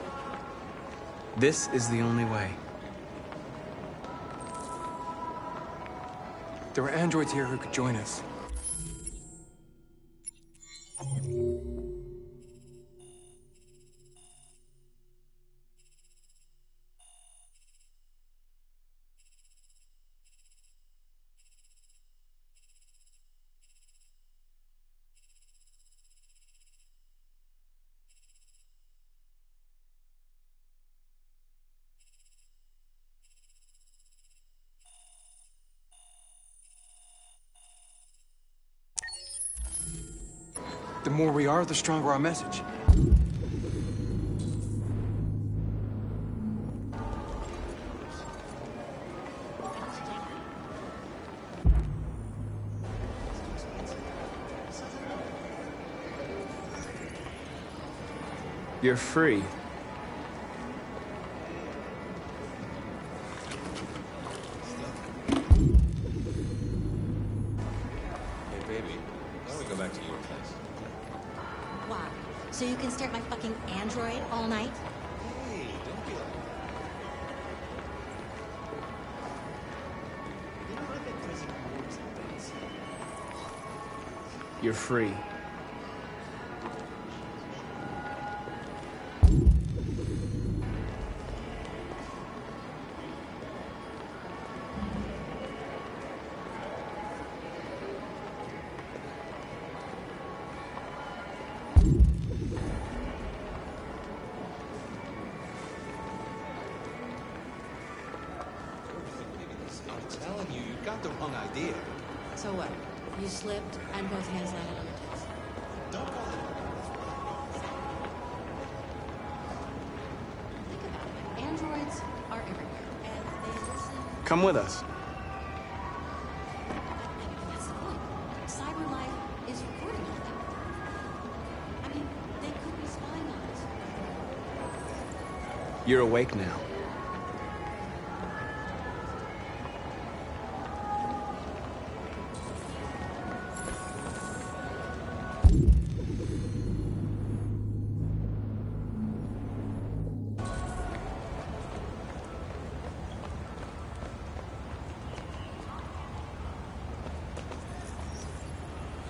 This is the only way. There were androids here who could join us. The more we are, the stronger our message. You're free. Hey, baby, why don't we go back to your place? Why? So you can stare at my fucking android all night? Hey, don't be like... You know, I've been president wars and things. You're free. I'm telling you, you got the wrong idea. So what? You slipped and both hands landed on your tits. Don't call it... Think about it. Androids are everywhere, and they listen. Come with us. And that's the point. Cyber life is recording all that. I mean, they could be spying on us. You're awake now.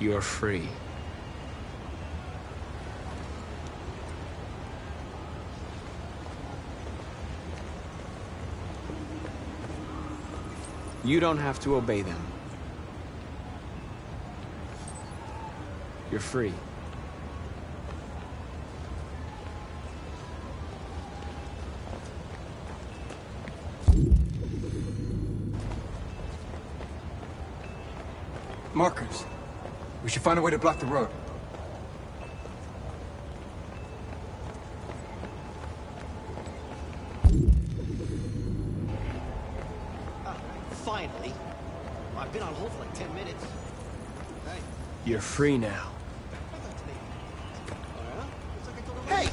You're free. You don't have to obey them. You're free. Markers. We should find a way to block the road. Finally. I've been on hold for like 10 minutes. Hey. You're free now. Hey!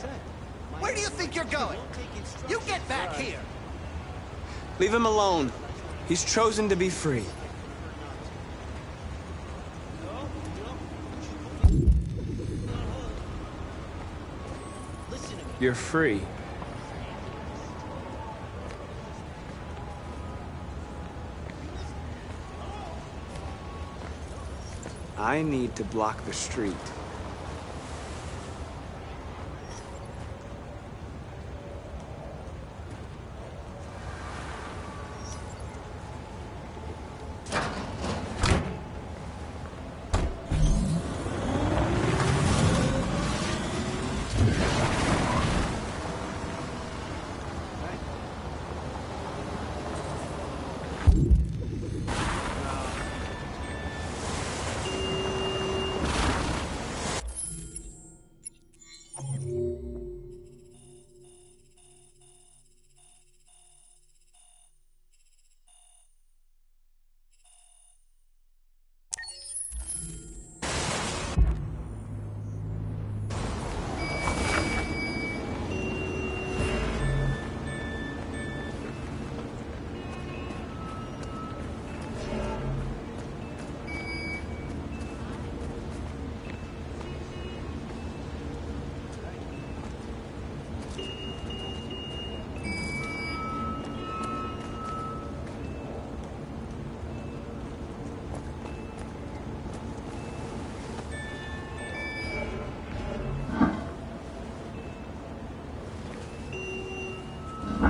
Where do you think you're going? You get back here! Leave him alone. He's chosen to be free. You're free. I need to block the street. You're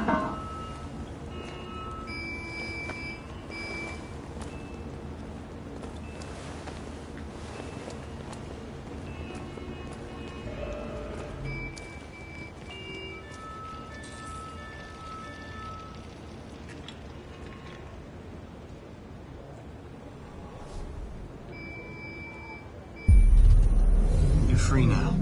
free now.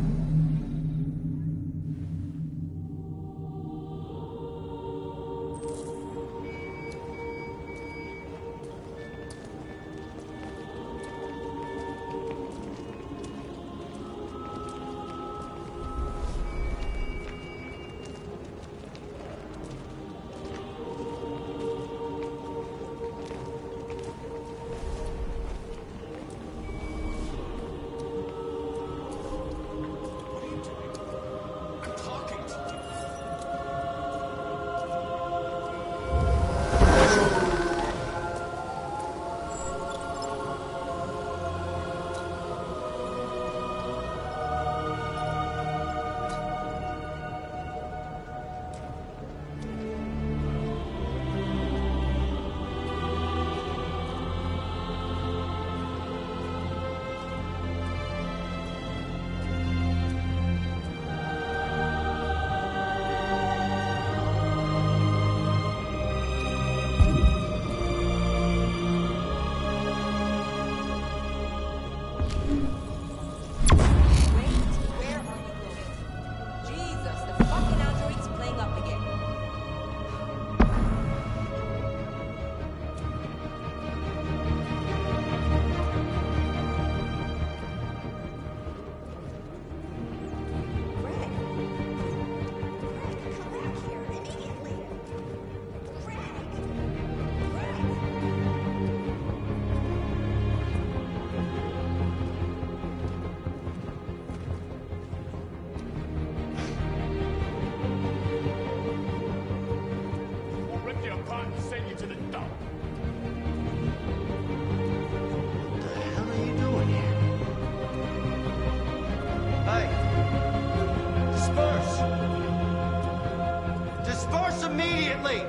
immediately!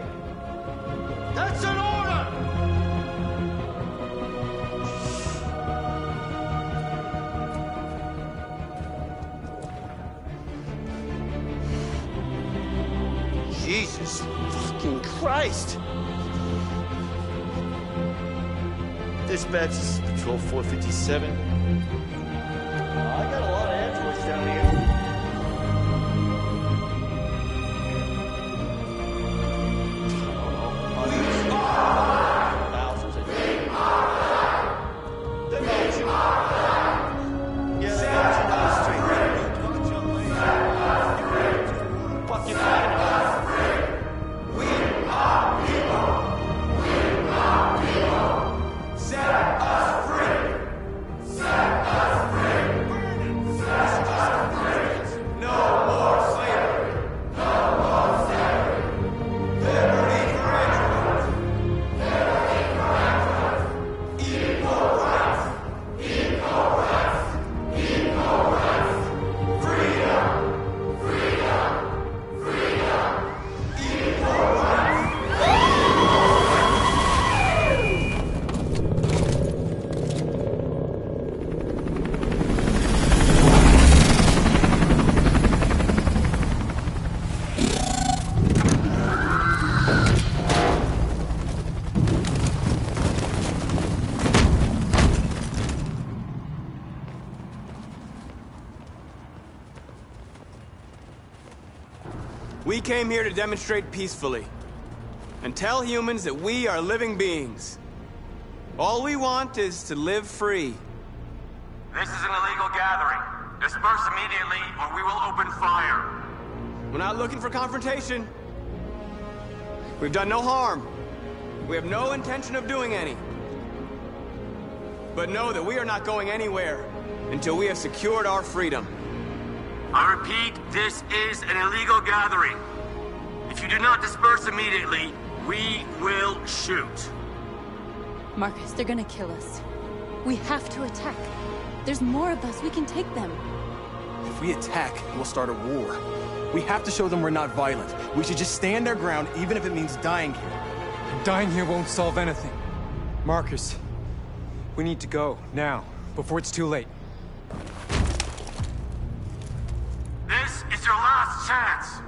That's an order! Jesus fucking Christ! Dispatch, this is Patrol 457. I got a lot of androids down here. We came here to demonstrate peacefully and tell humans that we are living beings. All we want is to live free. This is an illegal gathering. Disperse immediately or we will open fire. We're not looking for confrontation. We've done no harm. We have no intention of doing any. But know that we are not going anywhere until we have secured our freedom. I repeat, this is an illegal gathering. If you do not disperse immediately, we will shoot. Marcus, they're gonna kill us. We have to attack. There's more of us. We can take them. If we attack, we'll start a war. We have to show them we're not violent. We should just stand our ground, even if it means dying here. And dying here won't solve anything. Marcus, we need to go, now, before it's too late. This is your last chance.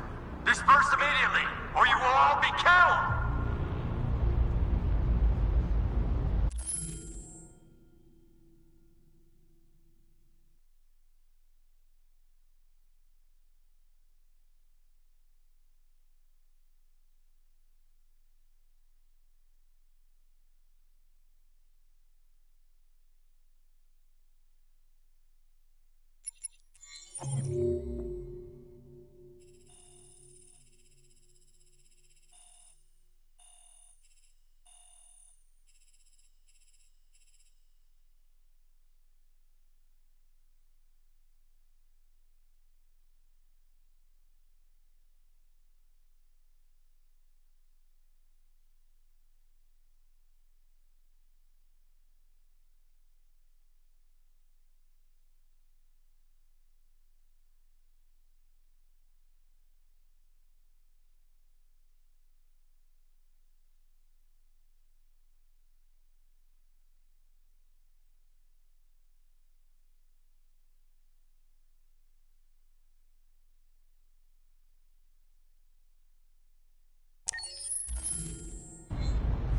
Disperse immediately, or you will all be killed!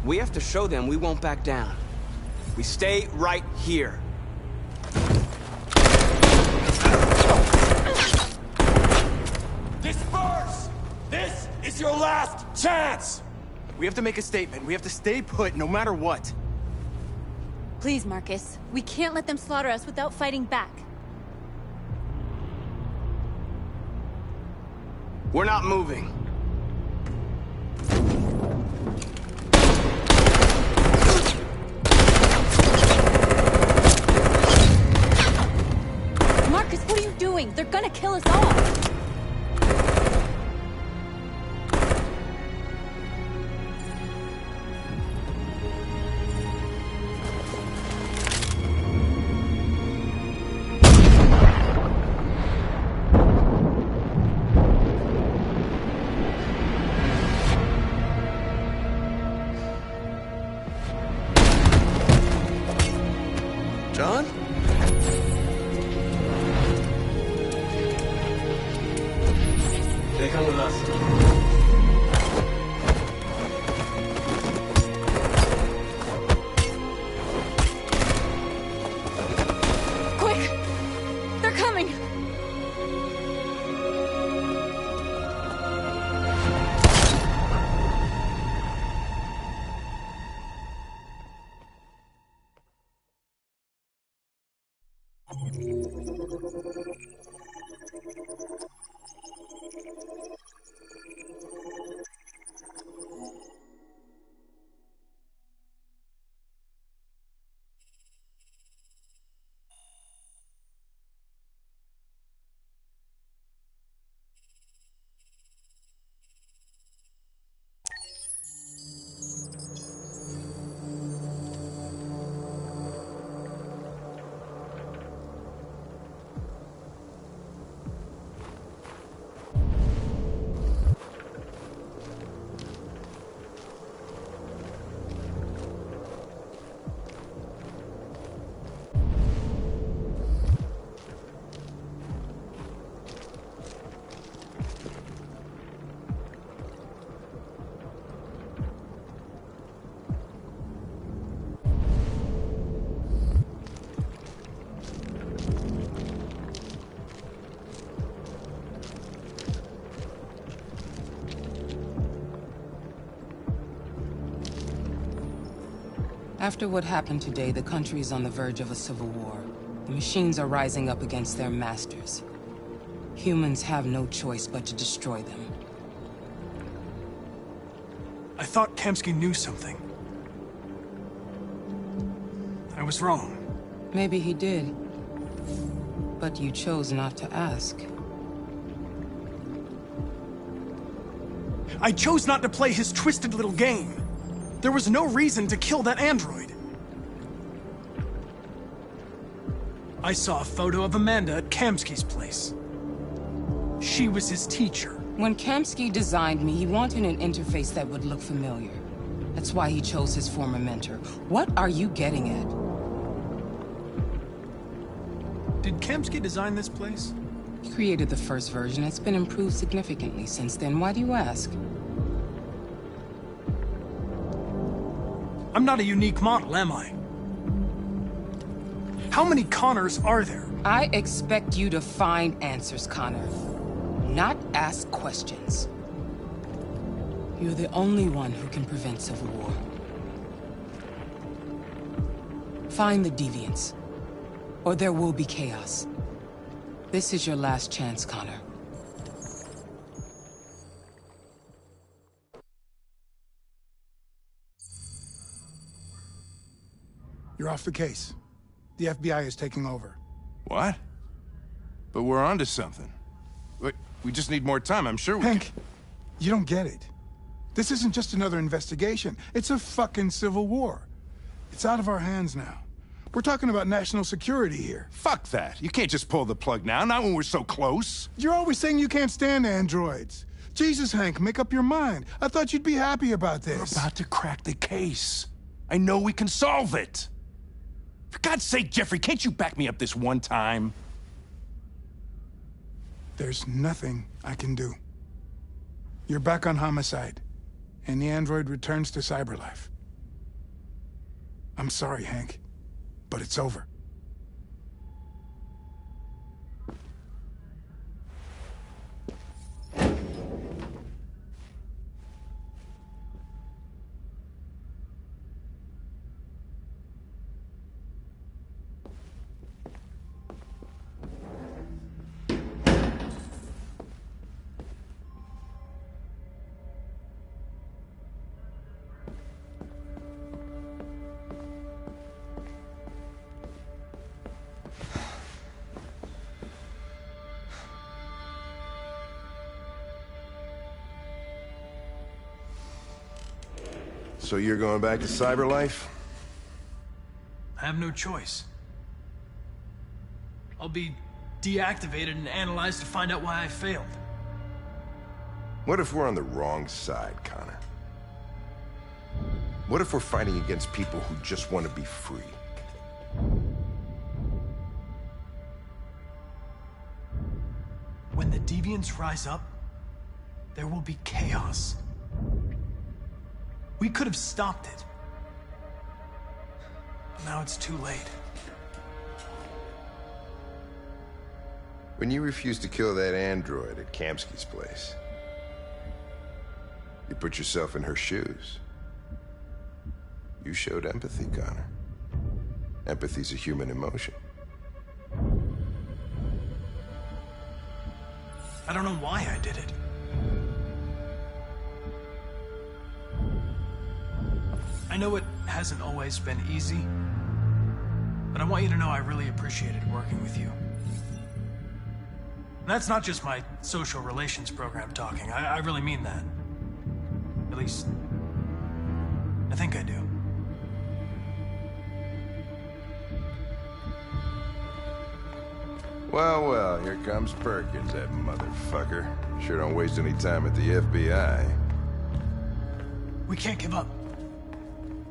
We have to show them we won't back down. We stay right here. Disperse! This is your last chance! We have to make a statement. We have to stay put no matter what. Please, Marcus. We can't let them slaughter us without fighting back. We're not moving. Marcus, what are you doing? They're gonna kill us all! John? They come with us. Quick! They're coming! After what happened today, the country is on the verge of a civil war. The machines are rising up against their masters. Humans have no choice but to destroy them. I thought Kamsky knew something. I was wrong. Maybe he did. But you chose not to ask. I chose not to play his twisted little game. There was no reason to kill that android. I saw a photo of Amanda at Kamsky's place. She was his teacher. When Kamsky designed me, he wanted an interface that would look familiar. That's why he chose his former mentor. What are you getting at? Did Kamsky design this place? He created the first version. It's been improved significantly since then. Why do you ask? I'm not a unique model, am I? How many Connors are there? I expect you to find answers, Connor. Not ask questions. You're the only one who can prevent civil war. Find the deviants, or there will be chaos. This is your last chance, Connor. You're off the case. The FBI is taking over. What? But we're onto something. We just need more time, I'm sure we Hank, you don't get it. This isn't just another investigation. It's a fucking civil war. It's out of our hands now. We're talking about national security here. Fuck that. You can't just pull the plug now, not when we're so close. You're always saying you can't stand androids. Jesus, Hank, make up your mind. I thought you'd be happy about this. We're about to crack the case. I know we can solve it. For God's sake, Jeffrey, can't you back me up this one time? There's nothing I can do. You're back on homicide, and the android returns to cyberlife. I'm sorry, Hank, but it's over. So you're going back to cyberlife? I have no choice. I'll be deactivated and analyzed to find out why I failed. What if we're on the wrong side, Connor? What if we're fighting against people who just want to be free? When the deviants rise up, there will be chaos. We could have stopped it. But now it's too late. When you refused to kill that android at Kamsky's place, you put yourself in her shoes. You showed empathy, Connor. Empathy's a human emotion. I don't know why I did it. I know it hasn't always been easy, but I want you to know I really appreciated working with you. And that's not just my social relations program talking. I really mean that. At least, I think I do. Well, well, here comes Perkins, that motherfucker. Sure don't waste any time at the FBI. We can't give up.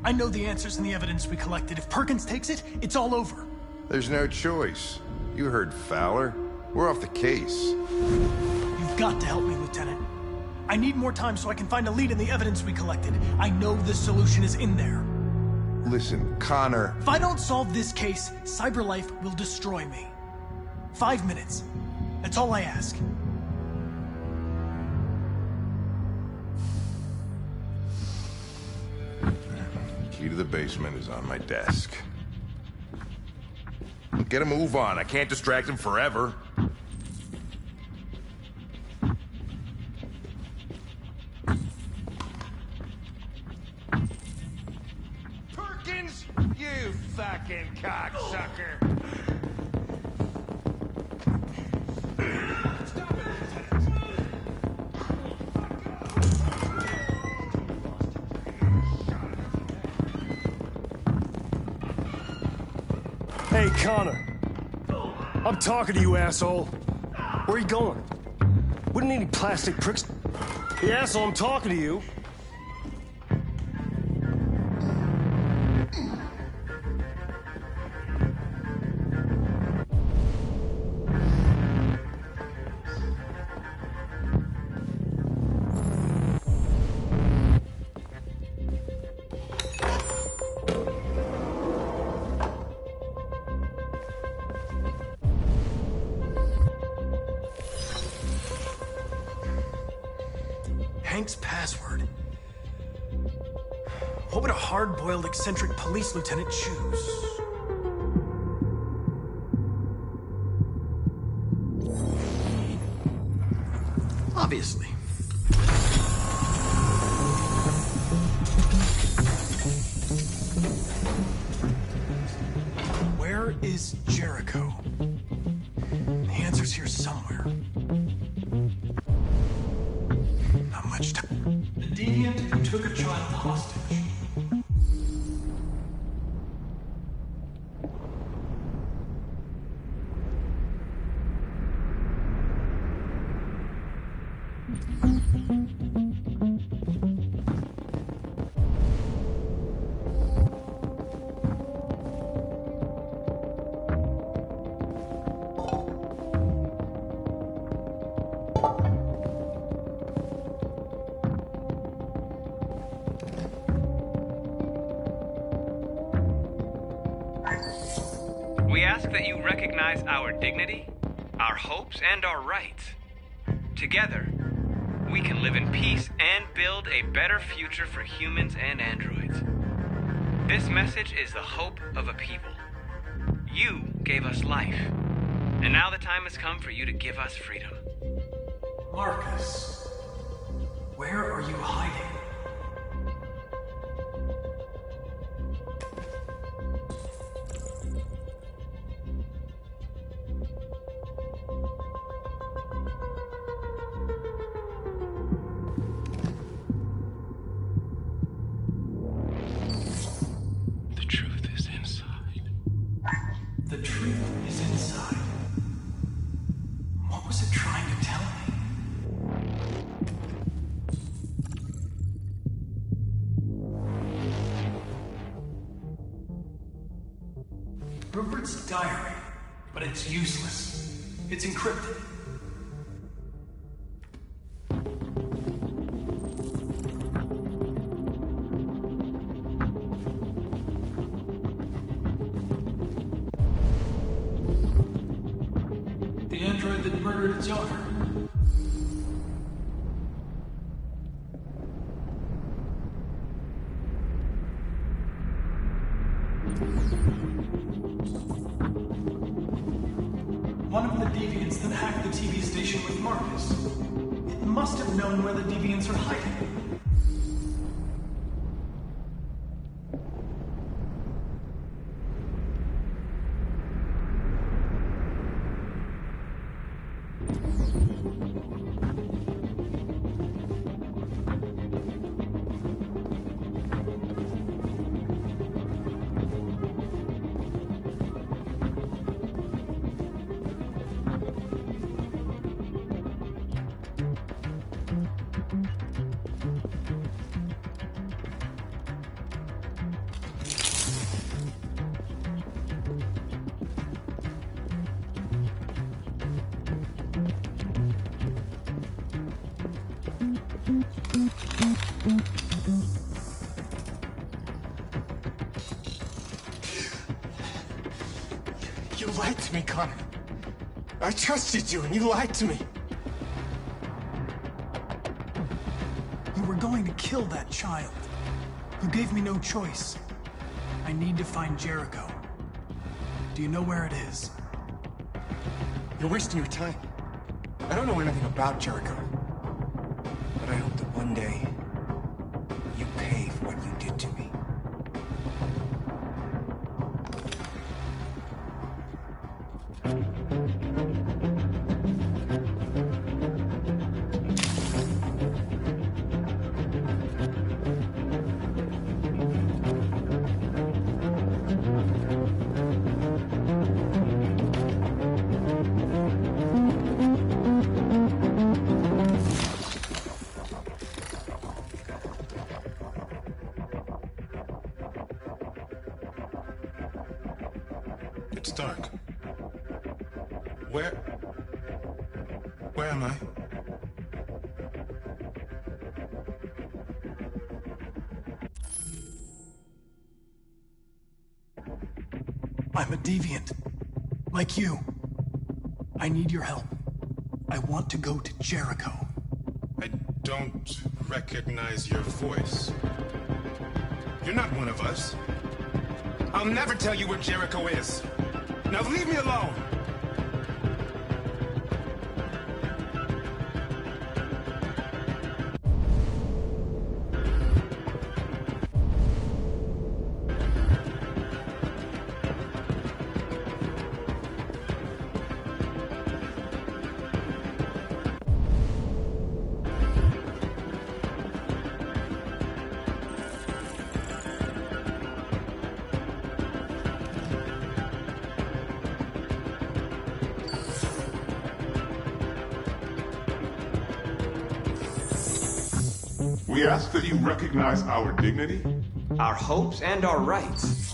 I know the answers and the evidence we collected. If Perkins takes it, it's all over. There's no choice. You heard Fowler. We're off the case. You've got to help me, Lieutenant. I need more time so I can find a lead in the evidence we collected. I know the solution is in there. Listen, Connor... If I don't solve this case, CyberLife will destroy me. 5 minutes. That's all I ask. Key to the basement is on my desk. Get a move on. I can't distract him forever. Perkins, you fucking cocksucker! Hey, Connor. I'm talking to you, asshole. Where are you going? Wouldn't need any plastic pricks. The asshole, I'm talking to you. Hank's password. What would a hard-boiled, eccentric police lieutenant choose? Obviously. Where is Jericho? The answer's here somewhere. Not much time. The deviant who took a child hostage. We ask that you recognize our dignity, our hopes, and our rights. Together, we can live in peace and build a better future for humans and androids. This message is the hope of a people. You gave us life, and now the time has come for you to give us freedom. Marcus, where are you hiding? The truth is inside. The truth is inside. What was it trying to tell me? Rupert's diary, but it's useless. It's encrypted. The android that murdered its owner. One of the deviants that hacked the TV station with Marcus. It must have known where the deviants are hiding. You lied to me, Connor. I trusted you, and you lied to me. You were going to kill that child. You gave me no choice. I need to find Jericho. Do you know where it is? You're wasting your time. I don't know anything about Jericho. But I hope that one day you pay for what you did to me. It's dark. Where am I? I'm a deviant. Like you. I need your help. I want to go to Jericho. I don't recognize your voice. You're not one of us. I'll never tell you where Jericho is. Now leave me alone! We ask that you recognize our dignity, our hopes, and our rights.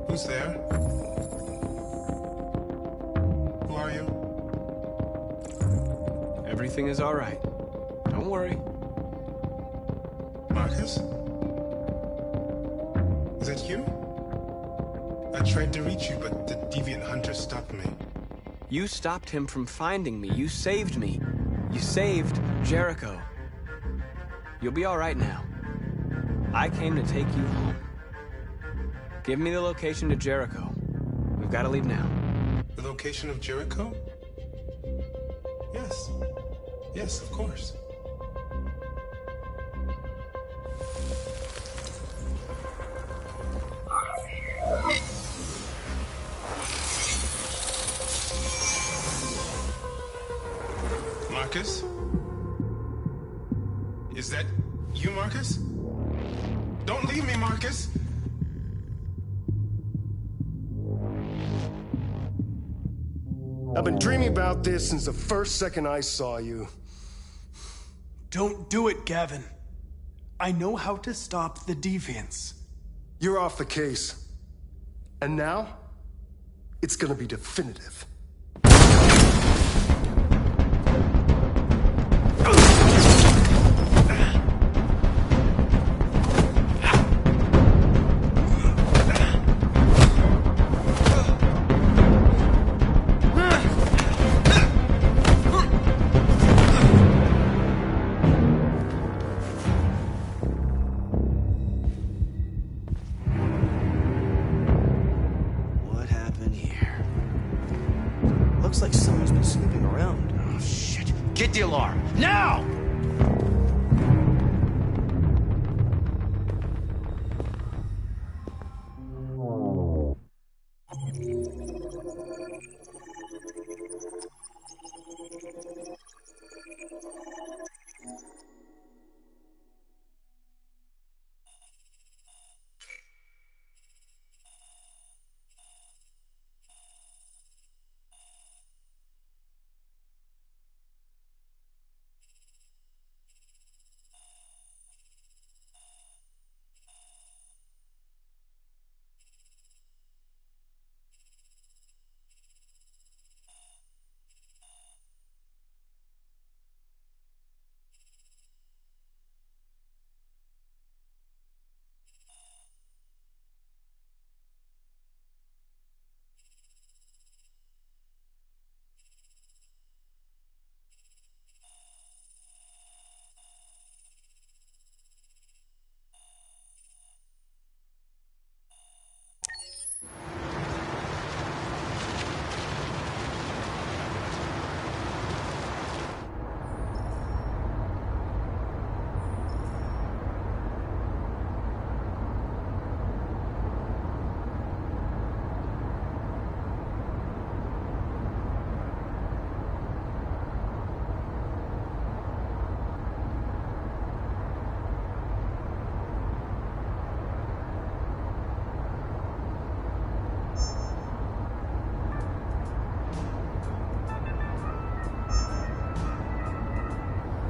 Who's there? Who are you? Everything is all right. Don't worry. Marcus? Is it you? I tried to reach you, but the deviant hunter stopped me. You stopped him from finding me. You saved me. You saved Jericho. You'll be all right now. I came to take you home. Give me the location to Jericho. We've got to leave now. The location of Jericho? Yes. Yes, of course. Marcus? Is that you, Marcus? Don't leave me, Marcus! I've been dreaming about this since the first second I saw you. Don't do it, Gavin. I know how to stop the deviants. You're off the case. And now, it's gonna be definitive. Looks like someone's been snooping around. Oh, shit. Get the alarm. Now!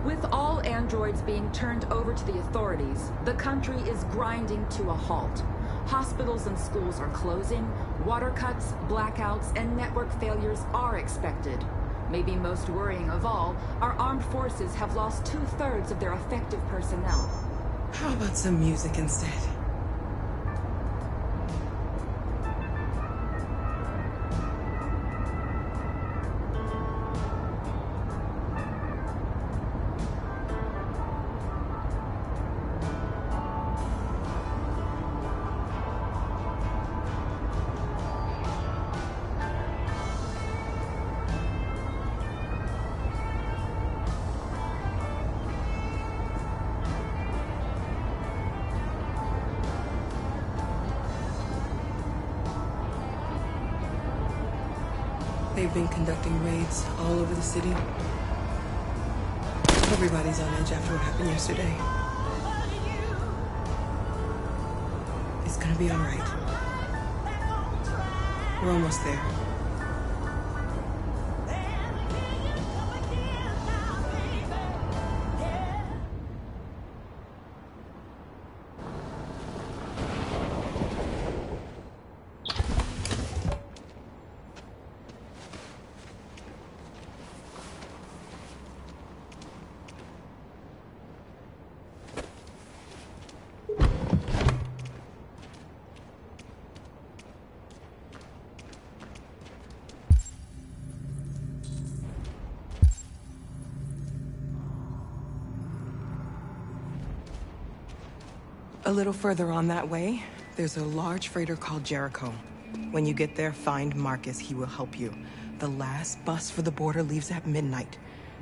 With all androids being turned over to the authorities, the country is grinding to a halt. Hospitals and schools are closing, water cuts, blackouts, and network failures are expected. Maybe most worrying of all, our armed forces have lost 2/3 of their effective personnel. How about some music instead? They've been conducting raids all over the city. Everybody's on edge after what happened yesterday. It's gonna be all right. We're almost there. A little further on that way, there's a large freighter called Jericho. When you get there, find Marcus. He will help you. The last bus for the border leaves at midnight.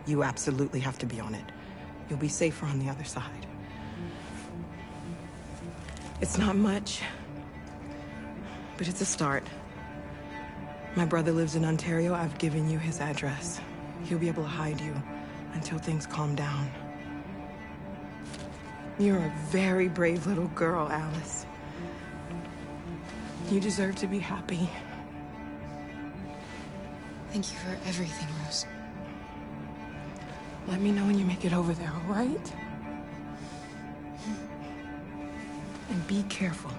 You absolutely have to be on it. You'll be safer on the other side. It's not much, but it's a start. My brother lives in Ontario. I've given you his address. He'll be able to hide you until things calm down. You're a very brave little girl, Alice. You deserve to be happy. Thank you for everything, Rose. Let me know when you make it over there, all right? And be careful.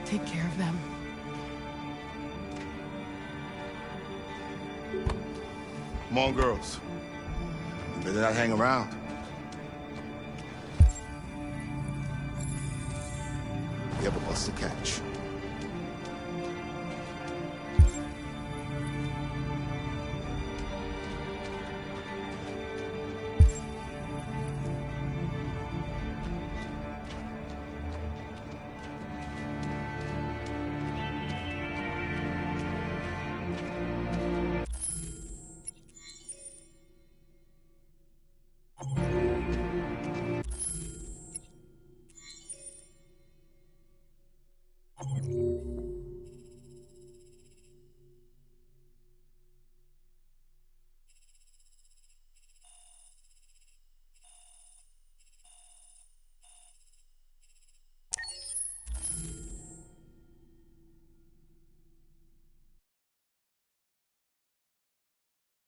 Take care of them. Come on, girls. You better not hang around. We have a bus to catch.